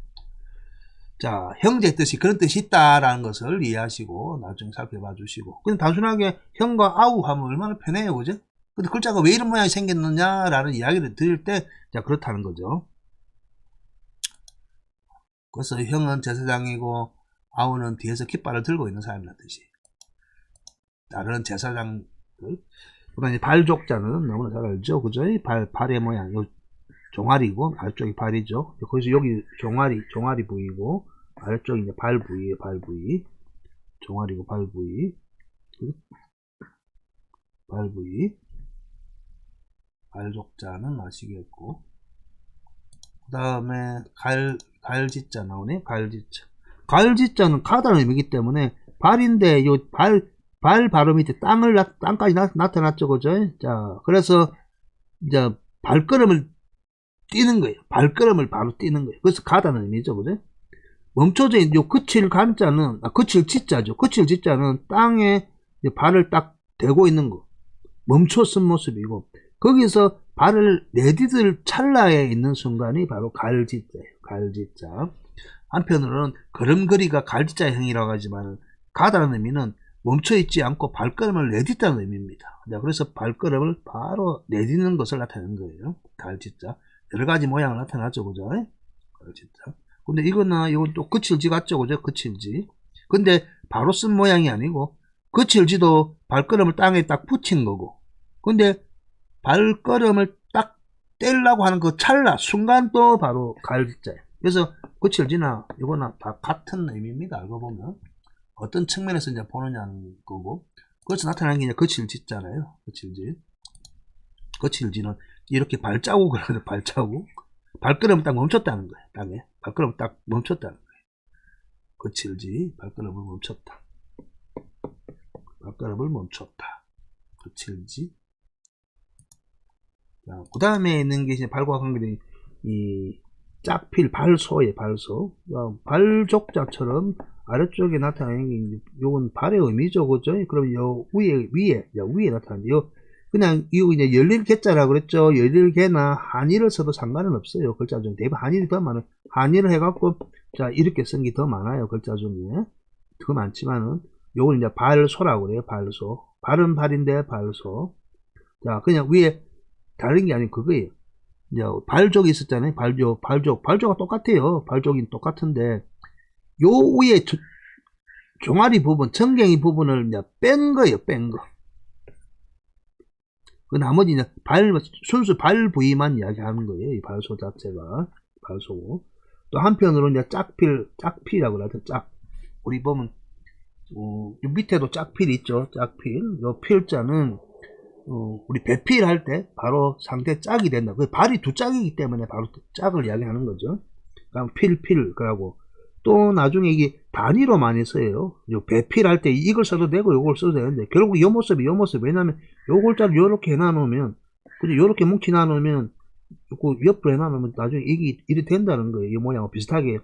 자, 형제 뜻이 그런 뜻이 있다라는 것을 이해하시고 나중에 살펴봐 주시고. 그냥 단순하게 형과 아우 하면 얼마나 편해요. 그죠? 근데 글자가 왜 이런 모양이 생겼느냐라는 이야기를 드릴 때, 자, 그렇다는 거죠. 그래서 형은 제사장이고, 아우는 뒤에서 깃발을 들고 있는 사람이라는 뜻이. 다른 제사장들. 그다음에 발족자는 너무나 잘 알죠. 그죠? 발의 모양. 요 종아리고, 아래쪽이 발이죠. 거기서 여기 종아리 부위고, 아래쪽이 이제 발 부위예요, 발 부위. 종아리고 발 부위. 발 부위. 발족자는 아시겠고. 그 다음에 갈짓자 나오네. 갈짓자는 가다는 의미이기 때문에 발인데 요 발 바로 밑에 땅까지 나타났죠. 그죠? 자, 그래서 이제 발걸음을 뛰는 거예요. 발걸음을 바로 뛰는 거예요. 그래서 가다는 의미죠. 그죠? 멈춰져 있는 요 그칠 간자는 그칠 짓자죠. 그칠 짓자는 땅에 발을 딱 대고 있는 거. 멈춰 쓴 모습이고 거기서 발을 내디딜 찰나에 있는 순간이 바로 갈짓자예요. 갈짓자. 한편으로는 걸음걸이가 갈짓자형이라고 하지만 가다는 의미는 멈춰있지 않고 발걸음을 내딛다는 의미입니다. 그래서 발걸음을 바로 내딛는 것을 나타내는 거예요. 갈짓자. 여러가지 모양을 나타나죠. 그죠? 갈짓자. 근데 이건 또 그칠지 같죠. 그죠? 그칠지. 근데 바로 쓴 모양이 아니고 그칠지도 발걸음을 땅에 딱 붙인 거고. 근데 발걸음을 딱 떼려고 하는 그 찰나 순간 또 바로 갈짓자예요. 그래서 그칠지나 이거나 다 같은 의미입니다. 알고 보면 어떤 측면에서 이제 보느냐는 거고. 그래서 나타나는 게 이제 그칠지잖아요. 그칠지는 이렇게 발자국을 하는 발자국. 발걸음을 딱 멈췄다는 거예요. 땅에 발걸음을 딱 멈췄다는 거예요. 그칠지 발걸음을 멈췄다. 발걸음을 멈췄다. 그칠지. 그 다음에 있는 게 이제 발과 관계된 이 짝필 발소예요. 발소. 발족자처럼 아래쪽에 나타나는 게 요건 발의 의미죠. 그죠? 그럼 요 위에 나타나는 요 그냥 이거 이제 열릴 개자라 그랬죠. 열릴 개나 한의를 써도 상관은 없어요. 글자 중에 대부분 한의를 더 많아요. 한의를 해갖고 자 이렇게 쓴 게 더 많아요. 글자 중에 더 많지만은 요건 이제 발소라고 그래요. 발소. 발은 발인데 발소. 자 그냥 위에 다른 게 아니고 그거예요. 이제 발족이 있었잖아요. 발조가 똑같아요. 발족이 똑같은데 요 위에 종아리 부분, 청갱이 부분을 이제 뺀 거예요. 뺀 거. 그 나머지 이제 순수 발 부위만 이야기하는 거예요. 이 발소 자체가 발소고. 또 한편으로 이제 짝필이라고 그러죠. 우리 보면 요 밑에도 짝필이 있죠. 짝필. 요 필자는 우리 배필 할 때 바로 상대 짝이 된다. 그 발이 두 짝이기 때문에 바로 짝을 이야기하는 거죠. 그럼 필 그러고 또 나중에 이게 단위로 많이 써요. 배필 할 때 이걸 써도 되고 요걸 써도 되는데 결국 요 모습. 왜냐면 요 글자를 요렇게 해놔놓으면 그죠? 요렇게 뭉치 놔놓으면 그 옆으로 해놔놓으면 나중에 이게 이리 된다는 거예요. 이 모양하고 비슷하게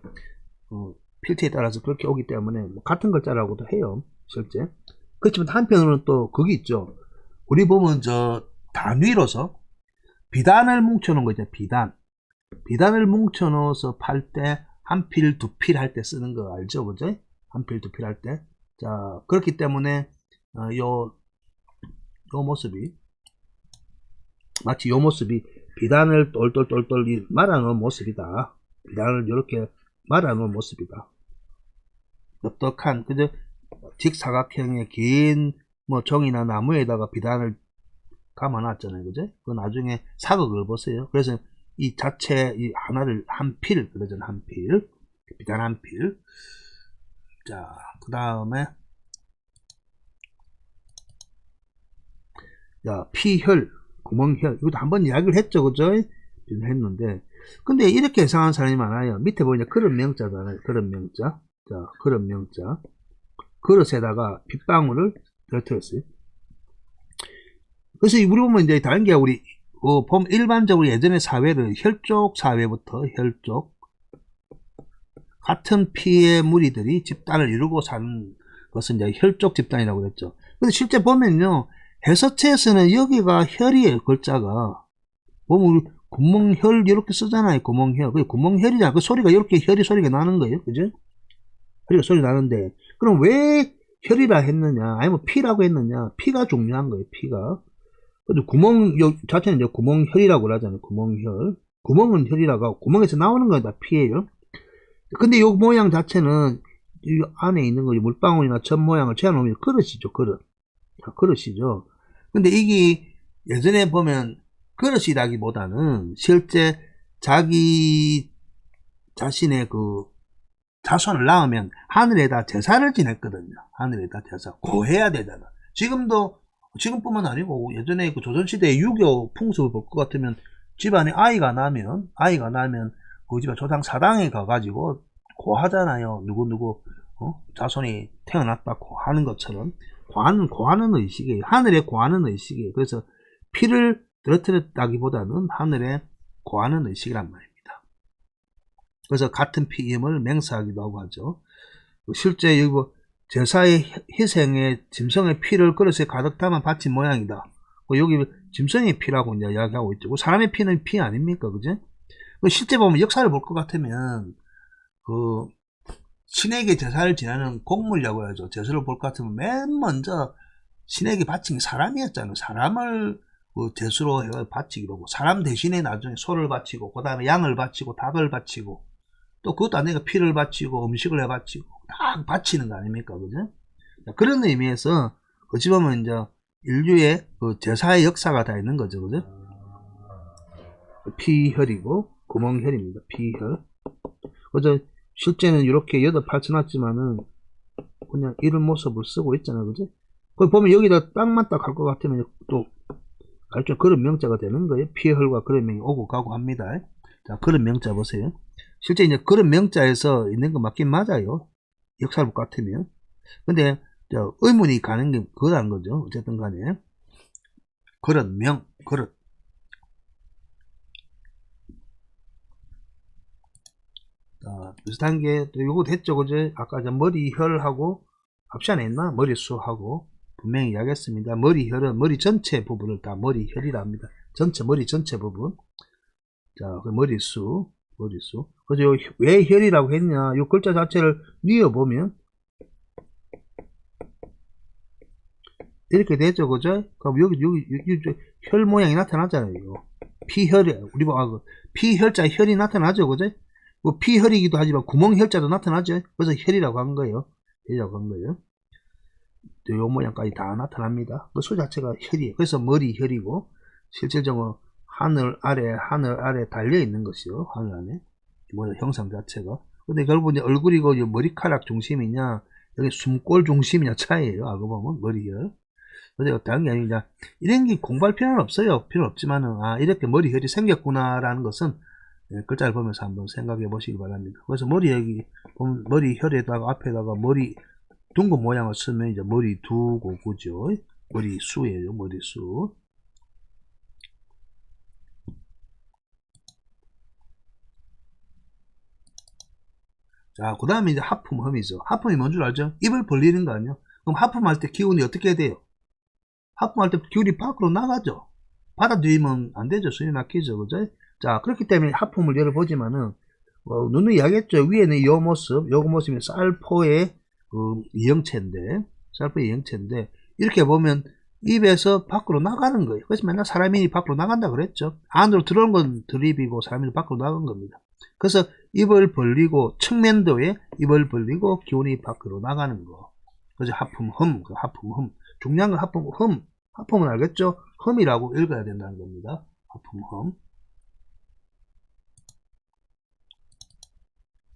필터에 따라서 그렇게 오기 때문에 뭐 같은 글자라고도 해요, 실제. 그렇지만 한편으로는 또 그게 있죠. 우리 보면 저 단위로서 비단을 뭉쳐놓은 거 있잖아요. 비단을 뭉쳐넣어서 팔 때 한 필, 두 필 할 때 쓰는 거 알죠, 그죠? 한 필, 두 필 할 때. 자, 그렇기 때문에 요 모습이 마치 요 모습이 비단을 똘똘똘똘 말아놓은 모습이다. 비단을 이렇게 말아놓은 모습이다. 넓적한 그저 직사각형의 긴 뭐 종이나 나무에다가 비단을 감아놨잖아요, 그죠? 그 나중에 사극을 보세요. 그래서 이 자체 이 하나를 한 필 그러잖아요, 한 필. 비단 한 필. 자, 그 다음에 자, 피혈, 구멍혈 이것도 한번 이야기를 했죠, 그죠? 했는데 근데 이렇게 예상하는 사람이 많아요. 밑에 보니까 그릇 명자잖아요. 그릇 명자. 자, 그릇 명자. 그릇에다가 빗방울을 떨어뜨렸어요. 그래서 우리 보면 이제 다른 게 우리 보면 일반적으로 예전의 사회를 혈족 사회부터 혈족 같은 피의 무리들이 집단을 이루고 사는 것은 이제 혈족 집단이라고 그랬죠. 근데 실제 보면요, 해서체에서는 여기가 혈이에요. 글자가 보면 우리 구멍혈 이렇게 쓰잖아요. 구멍혈. 그 구멍혈이잖아. 그 소리가 이렇게 혈이 소리가 나는 거예요. 그죠? 혈이 소리 나는데 그럼 왜 혈이라 했느냐? 아니면 피라고 했느냐? 피가 중요한 거예요. 피가. 근데 구멍 자체는 이제 구멍혈이라고 하잖아요. 구멍혈. 구멍은 혈이라고 하고 구멍에서 나오는 건 다 피예요. 근데 요 모양 자체는 이 안에 있는 거 물방울이나 점 모양을 채워놓으면 그릇이죠. 그릇. 자, 그릇이죠. 근데 이게 예전에 보면 그릇이라기보다는 실제 자기 자신의 그 자손을 낳으면 하늘에다 제사를 지냈거든요. 하늘에다 제사. 고해야 되잖아. 지금뿐만 아니고 예전에 그 조선시대의 유교 풍습을 볼 것 같으면 집안에 아이가 나면 그 집안 조상 사당에 가가지고 고하잖아요. 누구 자손이 태어났다 고하는 것처럼 고하는 의식이에요. 하늘에 고하는 의식이에요. 그래서 피를 떨어뜨렸다기보다는 하늘에 고하는 의식이란 말입니다. 그래서 같은 피임을 맹세하기도 하고 하죠. 실제 여기 제사의 희생에 짐승의 피를 그릇에 가득 담아 바친 모양이다. 여기 짐승의 피라고 이제 이야기하고 있죠. 사람의 피는 피 아닙니까, 그죠? 실제 보면 역사를 볼 것 같으면 그 신에게 제사를 지내는 공물이라고 해야죠. 제사를 볼 것 같으면 맨 먼저 신에게 바친 게 사람이었잖아요. 사람을 그 제수로 바치기로 하고 사람 대신에 나중에 소를 바치고 그 다음에 양을 바치고 닭을 바치고 또 그것도 안 되니까 피를 바치고 음식을 해 바치고 다 바치는 거 아닙니까, 그죠? 그런 의미에서 어찌 보면 이제 인류의 그 제사의 역사가 다 있는 거죠, 그죠? 피혈이고 구멍혈입니다. 피혈. 그죠? 실제는 이렇게 8천 왔지만은 그냥 이런 모습을 쓰고 있잖아요, 그죠? 그 보면 여기다 딱 맞다 갈 것 같으면 또 알죠? 그런 명자가 되는 거예요. 피혈과 그런 명이 오고 가고 합니다. 자, 그런 명자 보세요. 실제 이제 그런 명자에서 있는 거 맞긴 맞아요. 역사를 볼 것 같으면. 근데 의문이 가는 게 그거라는 거죠. 어쨌든 간에 그릇 그릇. 비슷한 게 또 요거 됐죠, 그죠? 아까 머리혈하고 합시 안 했나? 머리수하고 분명히 이야기했습니다. 머리혈은 머리 전체 부분을 다 머리혈이라 합니다. 머리 전체 부분. 자, 그 머리수. 그죠? 왜 혈이라고 했냐? 이 글자 자체를 뉘어보면 이렇게 되죠, 그죠? 그럼 여기 혈 모양이 나타나잖아요. 피혈이 우리 피혈자 혈이 나타나죠, 그죠? 뭐 피혈이기도 하지만 구멍혈자도 나타나죠. 그래서 혈이라고 한 거예요. 요 모양까지 다 나타납니다. 그 수 자체가 혈이에요. 그래서 머리혈이고 실질적으로 하늘 아래 달려 있는 것이요. 하늘 안에 형상 자체가. 근데 결국 이제 얼굴이고 머리카락 중심이냐 여기 숨골 중심이냐 차이예요. 알고 보면 머리혈. 그래서 다른 게 아니라 이런 게 공부할 필요는 없어요. 필요 없지만은 이렇게 머리혈이 생겼구나라는 것은 글자를 보면서 한번 생각해 보시기 바랍니다. 그래서 머리혈에다가 앞에다가 머리 둥근 모양을 쓰면 이제 머리 두고구죠. 머리수예요. 머리수. 자, 그 다음에 이제 하품, 흠이죠. 하품이 뭔 줄 알죠? 입을 벌리는 거 아니에요? 그럼 하품할 때 기운이 어떻게 돼요? 하품할 때 기운이 밖으로 나가죠. 받아들이면 안 되죠. 수위 막히죠. 그죠? 자, 그렇기 때문에 하품을 열어보지만은, 누누이 이야기했죠. 위에는 요 모습이 쌀포의 그 이형체인데, 이렇게 보면 입에서 밖으로 나가는 거예요. 그래서 맨날 사람이 밖으로 나간다 그랬죠. 안으로 들어오는 건 드립이고 사람이 밖으로 나간 겁니다. 그래서 입을 벌리고, 측면도에 입을 벌리고 기운이 밖으로 나가는 거. 그래서 하품, 흠. 중요한 건 하품, 흠. 하품은 알겠죠? 흠이라고 읽어야 된다는 겁니다. 하품, 흠.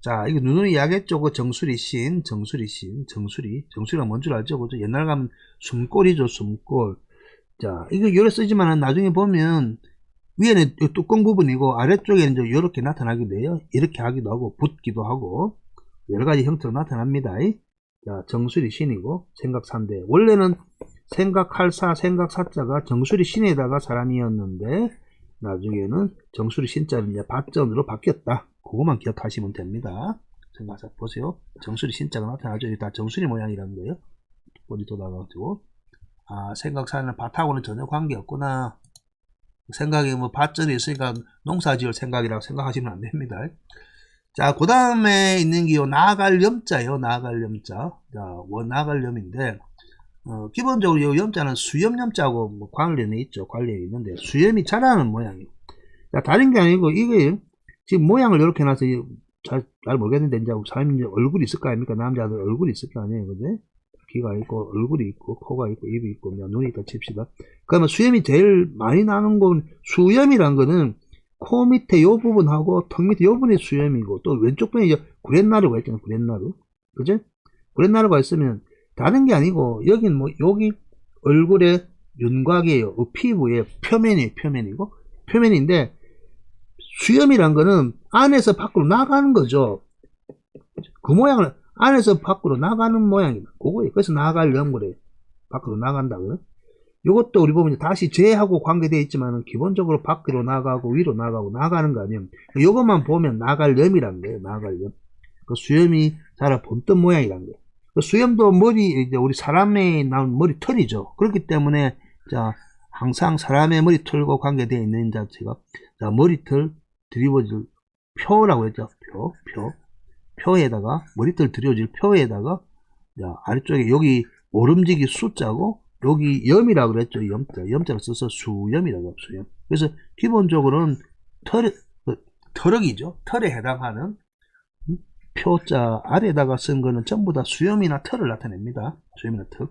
자, 이거 누누이 이야기했죠. 그 정수리가 뭔 줄 알죠? 그죠? 옛날 가면 숨골이죠, 숨골. 자, 이거 요래 쓰지만은 나중에 보면 위에는 뚜껑 부분이고 아래쪽에는 이제 이렇게 나타나기도 해요. 이렇게 하기도 하고 붙기도 하고 여러 가지 형태로 나타납니다. 자, 정수리 신이고 생각사인데 원래는 생각사자가 정수리 신에다가 사람이었는데 나중에는 정수리 신자는 이제 밭전으로 바뀌었다. 그것만 기억하시면 됩니다. 생각사 보세요. 정수리 신자가 나타나죠. 이게 다 정수리 모양이라는 거예요. 꼬리 돌아가지고 아, 생각사는 밭하고는 전혀 관계없구나. 생각이 뭐 밭전이 있으니까 농사 지을 생각이라고 생각하시면 안 됩니다. 자, 그 다음에 있는 게 요 나갈 염자예요. 나갈 염자. 자, 나갈 염인데 기본적으로 이 염자는 수염 염자하고 뭐 관련이 있죠. 관련이 있는데 수염이 자라는 모양이에요. 자, 다른 게 아니고 이게 지금 모양을 이렇게 놔서 잘 모르겠는데 이제 사람이 얼굴이 있을 거 아닙니까? 남자들 얼굴이 있을 거 아니에요. 그죠? 귀가 있고 얼굴이 있고 코가 있고 입이 있고 눈이 있다 칩시다. 그러면 수염이 제일 많이 나는 건 수염이란 거는 코 밑에 요 부분하고 턱 밑에 요 부분이 수염이고 또 왼쪽 부분에 이제 구렛나루가 있잖아요. 구렛나루. 그죠? 구렛나루가 있으면 다른 게 아니고 여긴 뭐 여기 얼굴에 윤곽이에요. 피부의 표면이고 표면인데 수염이란 거는 안에서 밖으로 나가는 거죠. 그 모양을 안에서 밖으로 나가는 모양이다. 그거예요. 그래서 나갈 염그래요. 밖으로 나간다고요. 이것도 우리 보면 다시 재하고 관계되어 있지만 기본적으로 밖으로 나가고 위로 나가고 나가는 거 아니에요. 이것만 보면 나갈 염이란 거예요. 나갈 염. 그 수염이 자라 본뜬 모양이란 거예요. 그 수염도 머리, 이제 우리 사람에 나온 머리털이죠. 그렇기 때문에, 자, 항상 사람의 머리털과 관계되어 있는 자체가, 자, 머리털 드리워질 표라고 했죠. 표에다가, 머리털 드리워질 표에다가, 자, 아래쪽에 여기 오름지기 숫자고, 여기 염이라고 그랬죠. 염자를 써서 수염이라고 수염. 그래서 기본적으로는 털럭이죠. 털에 해당하는 표자 아래에다가 쓴 거는 전부 다 수염이나 털을 나타냅니다. 수염이나 털.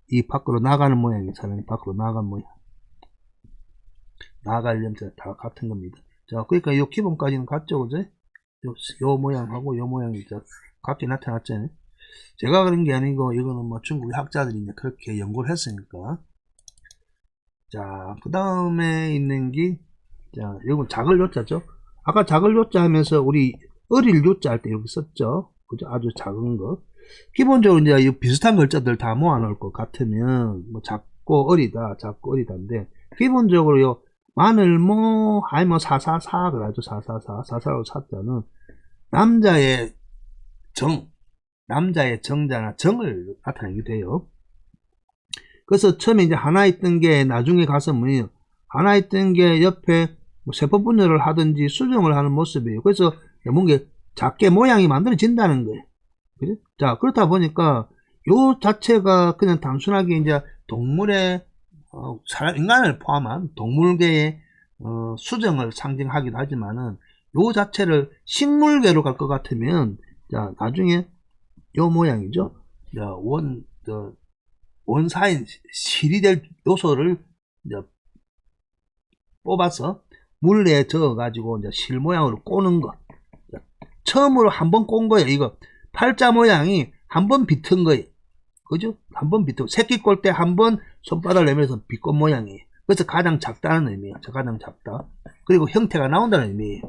이 밖으로 나가는 모양이 사람이 밖으로 나간 모양. 나갈 염자 다 같은 겁니다. 자, 그러니까 이 기본까지는 같죠, 그죠? 요 모양하고 요 모양이 같게 나타났잖아요. 제가 그런 게 아니고 이거는 뭐 중국의 학자들이 이제 그렇게 연구를 했으니까. 자, 그 다음에 있는 게, 자, 이건 작을 요자죠. 아까 작을 요자 하면서 우리 어릴 요자 할 때 여기 썼죠. 그죠? 아주 작은 거. 기본적으로 이제 이 비슷한 글자들 다 모아 놓을 것 같으면 뭐 작고 어리다인데 기본적으로 요 마늘모 아니면 사사사 그러죠. 사사로 사자는 남자의 정자나 정을 나타내기도 해요. 그래서 처음에 이제 하나 있던 게 나중에 가서 뭐예요? 하나 있던 게 옆에 뭐 세포 분열을 하든지 수정을 하는 모습이에요. 그래서 뭔가 작게 모양이 만들어진다는 거예요. 그죠? 자, 그렇다 보니까 요 자체가 그냥 단순하게 이제 동물의 인간을 포함한 동물계의 수정을 상징하기도 하지만은 요 자체를 식물계로 갈 것 같으면 자, 나중에 요 모양이죠. 자, 원사인 실이 될 요소를 이제 뽑아서 물에 저어 가지고 이제 실 모양으로 꼬는 것. 처음으로 한번 꼰 거예요. 이거 팔자 모양이 한번 비튼 거예요. 그죠? 한번 비트. 새끼 꼴 때 한번 손바닥을 내면서 비꼰 모양이에요. 그래서 가장 작다는 의미예요. 가장 작다. 그리고 형태가 나온다는 의미예요.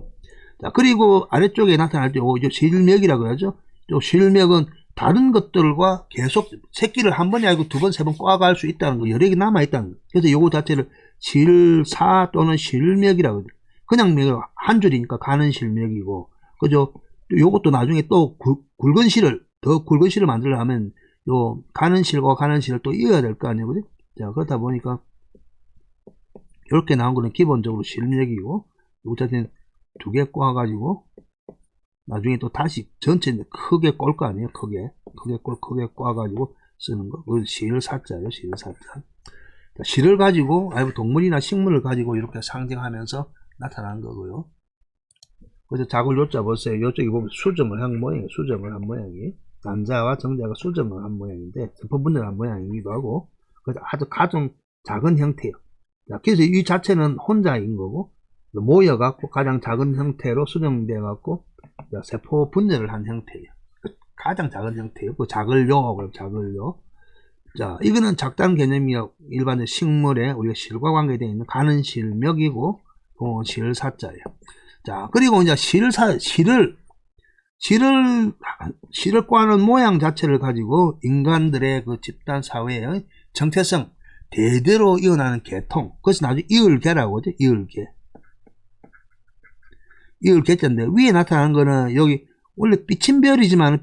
자, 그리고 아래쪽에 나타날 때, 요 실맥이라고 하죠. 요 실맥은 다른 것들과 계속 새끼를 한 번이 아니고 두 번, 세 번 꽈갈 수 있다는 거, 여력이 남아있다는 거. 그래서 요거 자체를 실사 또는 실맥이라고 해요. 그냥 맥은 한 줄이니까 가는 실맥이고, 그죠? 요것도 나중에 또 굵은 실을, 더 굵은 실을 만들려면 요 가는 실과 가는 실을 또 이어야 될 거 아니에요, 그죠? 자, 그러다 보니까 이렇게 나온 거는 기본적으로 실력이고, 요자체는 두 개 꽈가지고 나중에 또 다시 전체 크게 꼴 거 아니에요, 크게 꽈가지고 쓰는 거. 그건 실사자예요, 실사자. 실을 가지고 동물이나 식물을 가지고 이렇게 상징하면서 나타난 거고요. 그래서 작을 요자 보세요. 요쪽에 보면 수정을 한 모양이에요. 수정을 한 모양이. 남자와 정자가 수정을 한 모양인데 분열한 모양이기도 하고, 그래서 아주 가장 작은 형태예요. 자, 그래서 이 자체는 혼자인 거고, 모여갖고 가장 작은 형태로 수정돼 갖고 세포 분열을 한 형태예요. 가장 작은 형태예요. 그 작을 요, 작을 요. 자, 이거는 작다는 개념이요. 일반적 식물에 우리가 실과 관계되어 있는 가는 실명이고, 실사자예요. 자, 그리고 이제 실을 꽈는 모양 자체를 가지고 인간들의 그 집단 사회의 정체성, 대대로 이어나는 계통. 그래서 나중에 이을계라고 하죠. 이을계자인데, 위에 나타나는 거는 여기, 원래 삐친별이지만은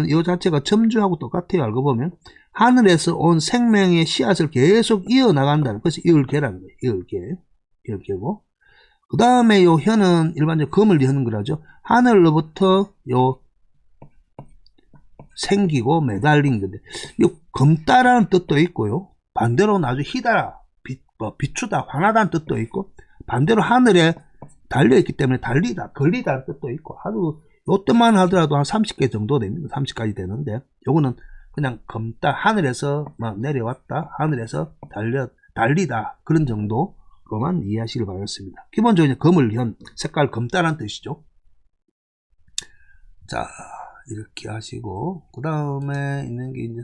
이 자체가 점주하고 똑같아요. 알고 보면. 하늘에서 온 생명의 씨앗을 계속 이어나간다는, 그래서 이을계라는 거예요. 이을계고. 그 다음에 요 혀는 일반적으로 검을 여는 거라죠. 하늘로부터 요 생기고 매달린 건데, 요 검다라는 뜻도 있고요. 반대로 나중에 희다라, 비추다, 환하다는 뜻도 있고, 반대로 하늘에 달려있기 때문에 달리다, 걸리다는 뜻도 있고, 하루, 요 뜻만 하더라도 한 30개 정도 됩니다. 30까지 되는데, 요거는 그냥 검다, 하늘에서 막 내려왔다, 하늘에서 달리다, 그런 정도로만 이해하시길 바라겠습니다. 기본적으로 검을 현, 색깔 검다라는 뜻이죠. 자, 이렇게 하시고, 그 다음에 있는 게 이제,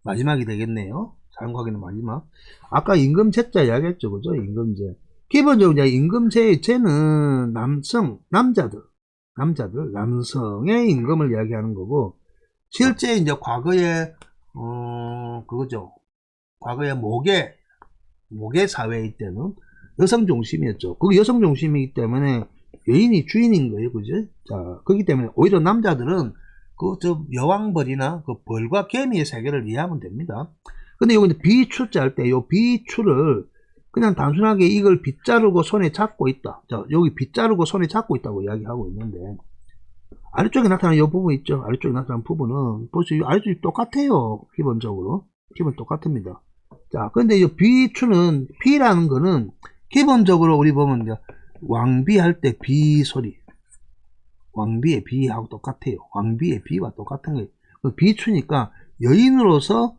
마지막이 되겠네요. 자연과학에는 마지막. 아까 임금제자 이야기했죠, 그죠? 임금제. 기본적으로 임금제는 남자들, 남성의 임금을 이야기하는 거고, 실제 이제 과거에, 그거죠. 과거에 모계 사회일 때는 여성 중심이었죠. 그게 여성 중심이기 때문에 여인이 주인인 거예요, 그죠? 자, 그렇기 때문에 오히려 남자들은 여왕벌이나 그 벌과 개미의 세계를 이해하면 됩니다. 근데 요거 비추자 할 때, 요 비추를 그냥 단순하게 이걸 빗자르고 손에 잡고 있다. 자, 여기 빗자르고 손에 잡고 있다고 이야기하고 있는데, 아래쪽에 나타나는 이 부분 있죠? 아래쪽에 나타나는 부분은, 보시죠. 아래쪽이 똑같아요. 기본 똑같습니다. 자, 근데 이 비추는, 비라는 거는, 기본적으로 우리 보면, 이제 왕비할 때 비 소리. 왕비의 비하고 똑같아요. 왕비의 비와 똑같은 거예요. 비추니까 여인으로서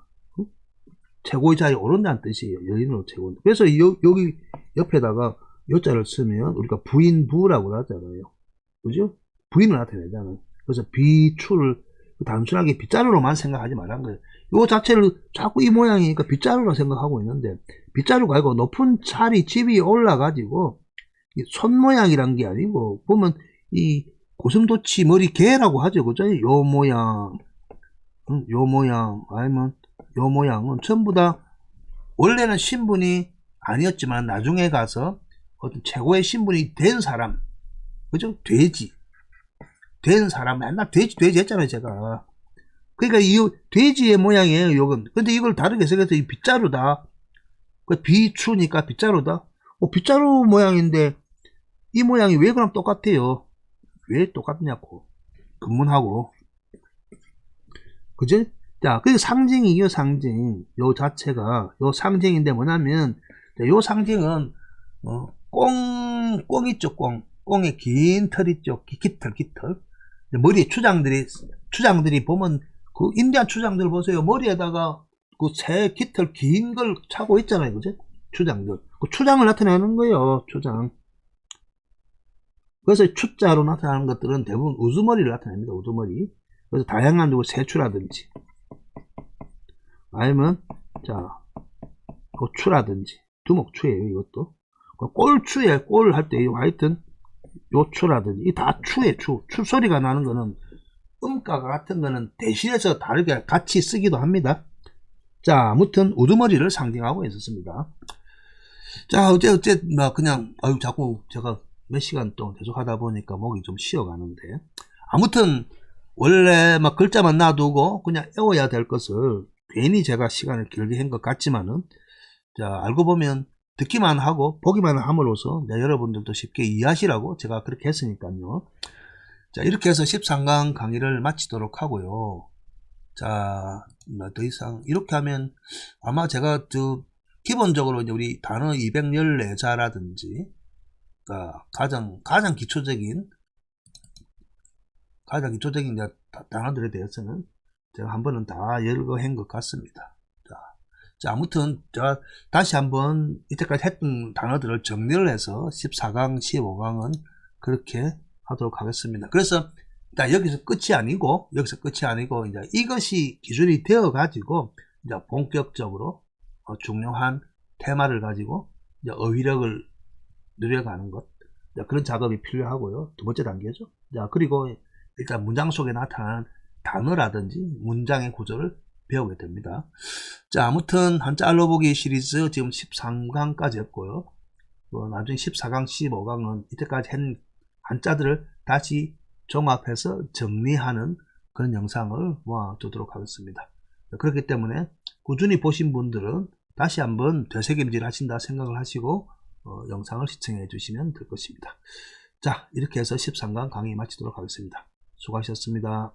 최고의 자리에 오른다는 뜻이에요. 여인으로 최고. 그래서 여기 옆에다가 여자를 쓰면 우리가 부인부라고 하잖아요. 그죠? 부인을 나타내잖아요. 그래서 비추를 단순하게 빗자루로만 생각하지 말란 거예요. 요 자체를 자꾸 이 모양이니까 빗자루로 생각하고 있는데, 빗자루가 아니고 높은 자리 집이 올라가지고 손 모양이란 게 아니고, 보면 이 고슴도치 머리 개라고 하죠. 그죠? 요 모양, 아니면 요 모양은 전부 다 원래는 신분이 아니었지만 나중에 가서 어떤 최고의 신분이 된 사람, 그죠? 돼지 된 사람, 맨날 돼지 했잖아요, 제가. 그러니까 이 돼지의 모양이에요, 요건. 근데 이걸 다르게 생각해서 이 빗자루다. 비추니까 빗자루다. 빗자루 모양인데 이 모양이 왜 그럼 똑같아요? 왜 똑같냐고. 근문하고. 그죠? 자, 그 상징이요, 상징. 요 자체가, 요 상징인데 뭐냐면, 요 상징은, 꽁 있죠, 꽁. 꽁에 긴 털 있죠, 깃털. 머리에 추장들이 보면, 그 인디안 추장들 보세요. 머리에다가 그 새 깃털 긴 걸 차고 있잖아요, 그죠? 추장들. 그 추장을 나타내는 거예요, 추장. 그래서 추자로 나타나는 것들은 대부분 우두머리를 나타냅니다, 우두머리. 그래서 다양한 새추라든지, 아니면, 추라든지, 두목추예요, 이것도. 꼴추에, 꼴 할 때, 하여튼, 요 추라든지, 이 다 추에, 추 소리가 나는 거는, 음가가 같은 거는 대신해서 다르게 같이 쓰기도 합니다. 자, 아무튼, 우두머리를 상징하고 있었습니다. 자, 그냥, 자꾸 제가 몇 시간 동안 계속 하다 보니까 목이 좀 쉬어가는데, 아무튼 원래 막 글자만 놔두고 그냥 외워야 될 것을 괜히 제가 시간을 길게 한 것 같지만은, 자, 알고 보면 듣기만 하고 보기만 함으로써 여러분들도 쉽게 이해하시라고 제가 그렇게 했으니까요. 자, 이렇게 해서 13강 강의를 마치도록 하고요. 자, 더 이상 이렇게 하면 아마 제가 기본적으로 이제 우리 단어 214자라든지, 그러니까 가장 기초적인 이제 단어들에 대해서는 제가 한 번은 다 열거한 것 같습니다. 자, 아무튼 제가 다시 한번 이때까지 했던 단어들을 정리를 해서 14강, 15강은 그렇게 하도록 하겠습니다. 그래서 일단 여기서 끝이 아니고 이제 이것이 기준이 되어 가지고 이제 본격적으로 중요한 테마를 가지고 이제 어휘력을 늘려가는 것, 그런 작업이 필요하고요. 두 번째 단계죠. 자, 그리고 일단 문장 속에 나타난 단어라든지 문장의 구조를 배우게 됩니다. 자, 아무튼 한자 알로보기 시리즈 지금 13강까지 했고요. 나중에 14강, 15강은 이때까지 한 한자들을 다시 종합해서 정리하는 그런 영상을 모아두도록 하겠습니다. 그렇기 때문에 꾸준히 보신 분들은 다시 한번 되새김질 하신다 생각을 하시고 영상을 시청해 주시면 될 것입니다. 자, 이렇게 해서 13강 강의 마치도록 하겠습니다. 수고하셨습니다.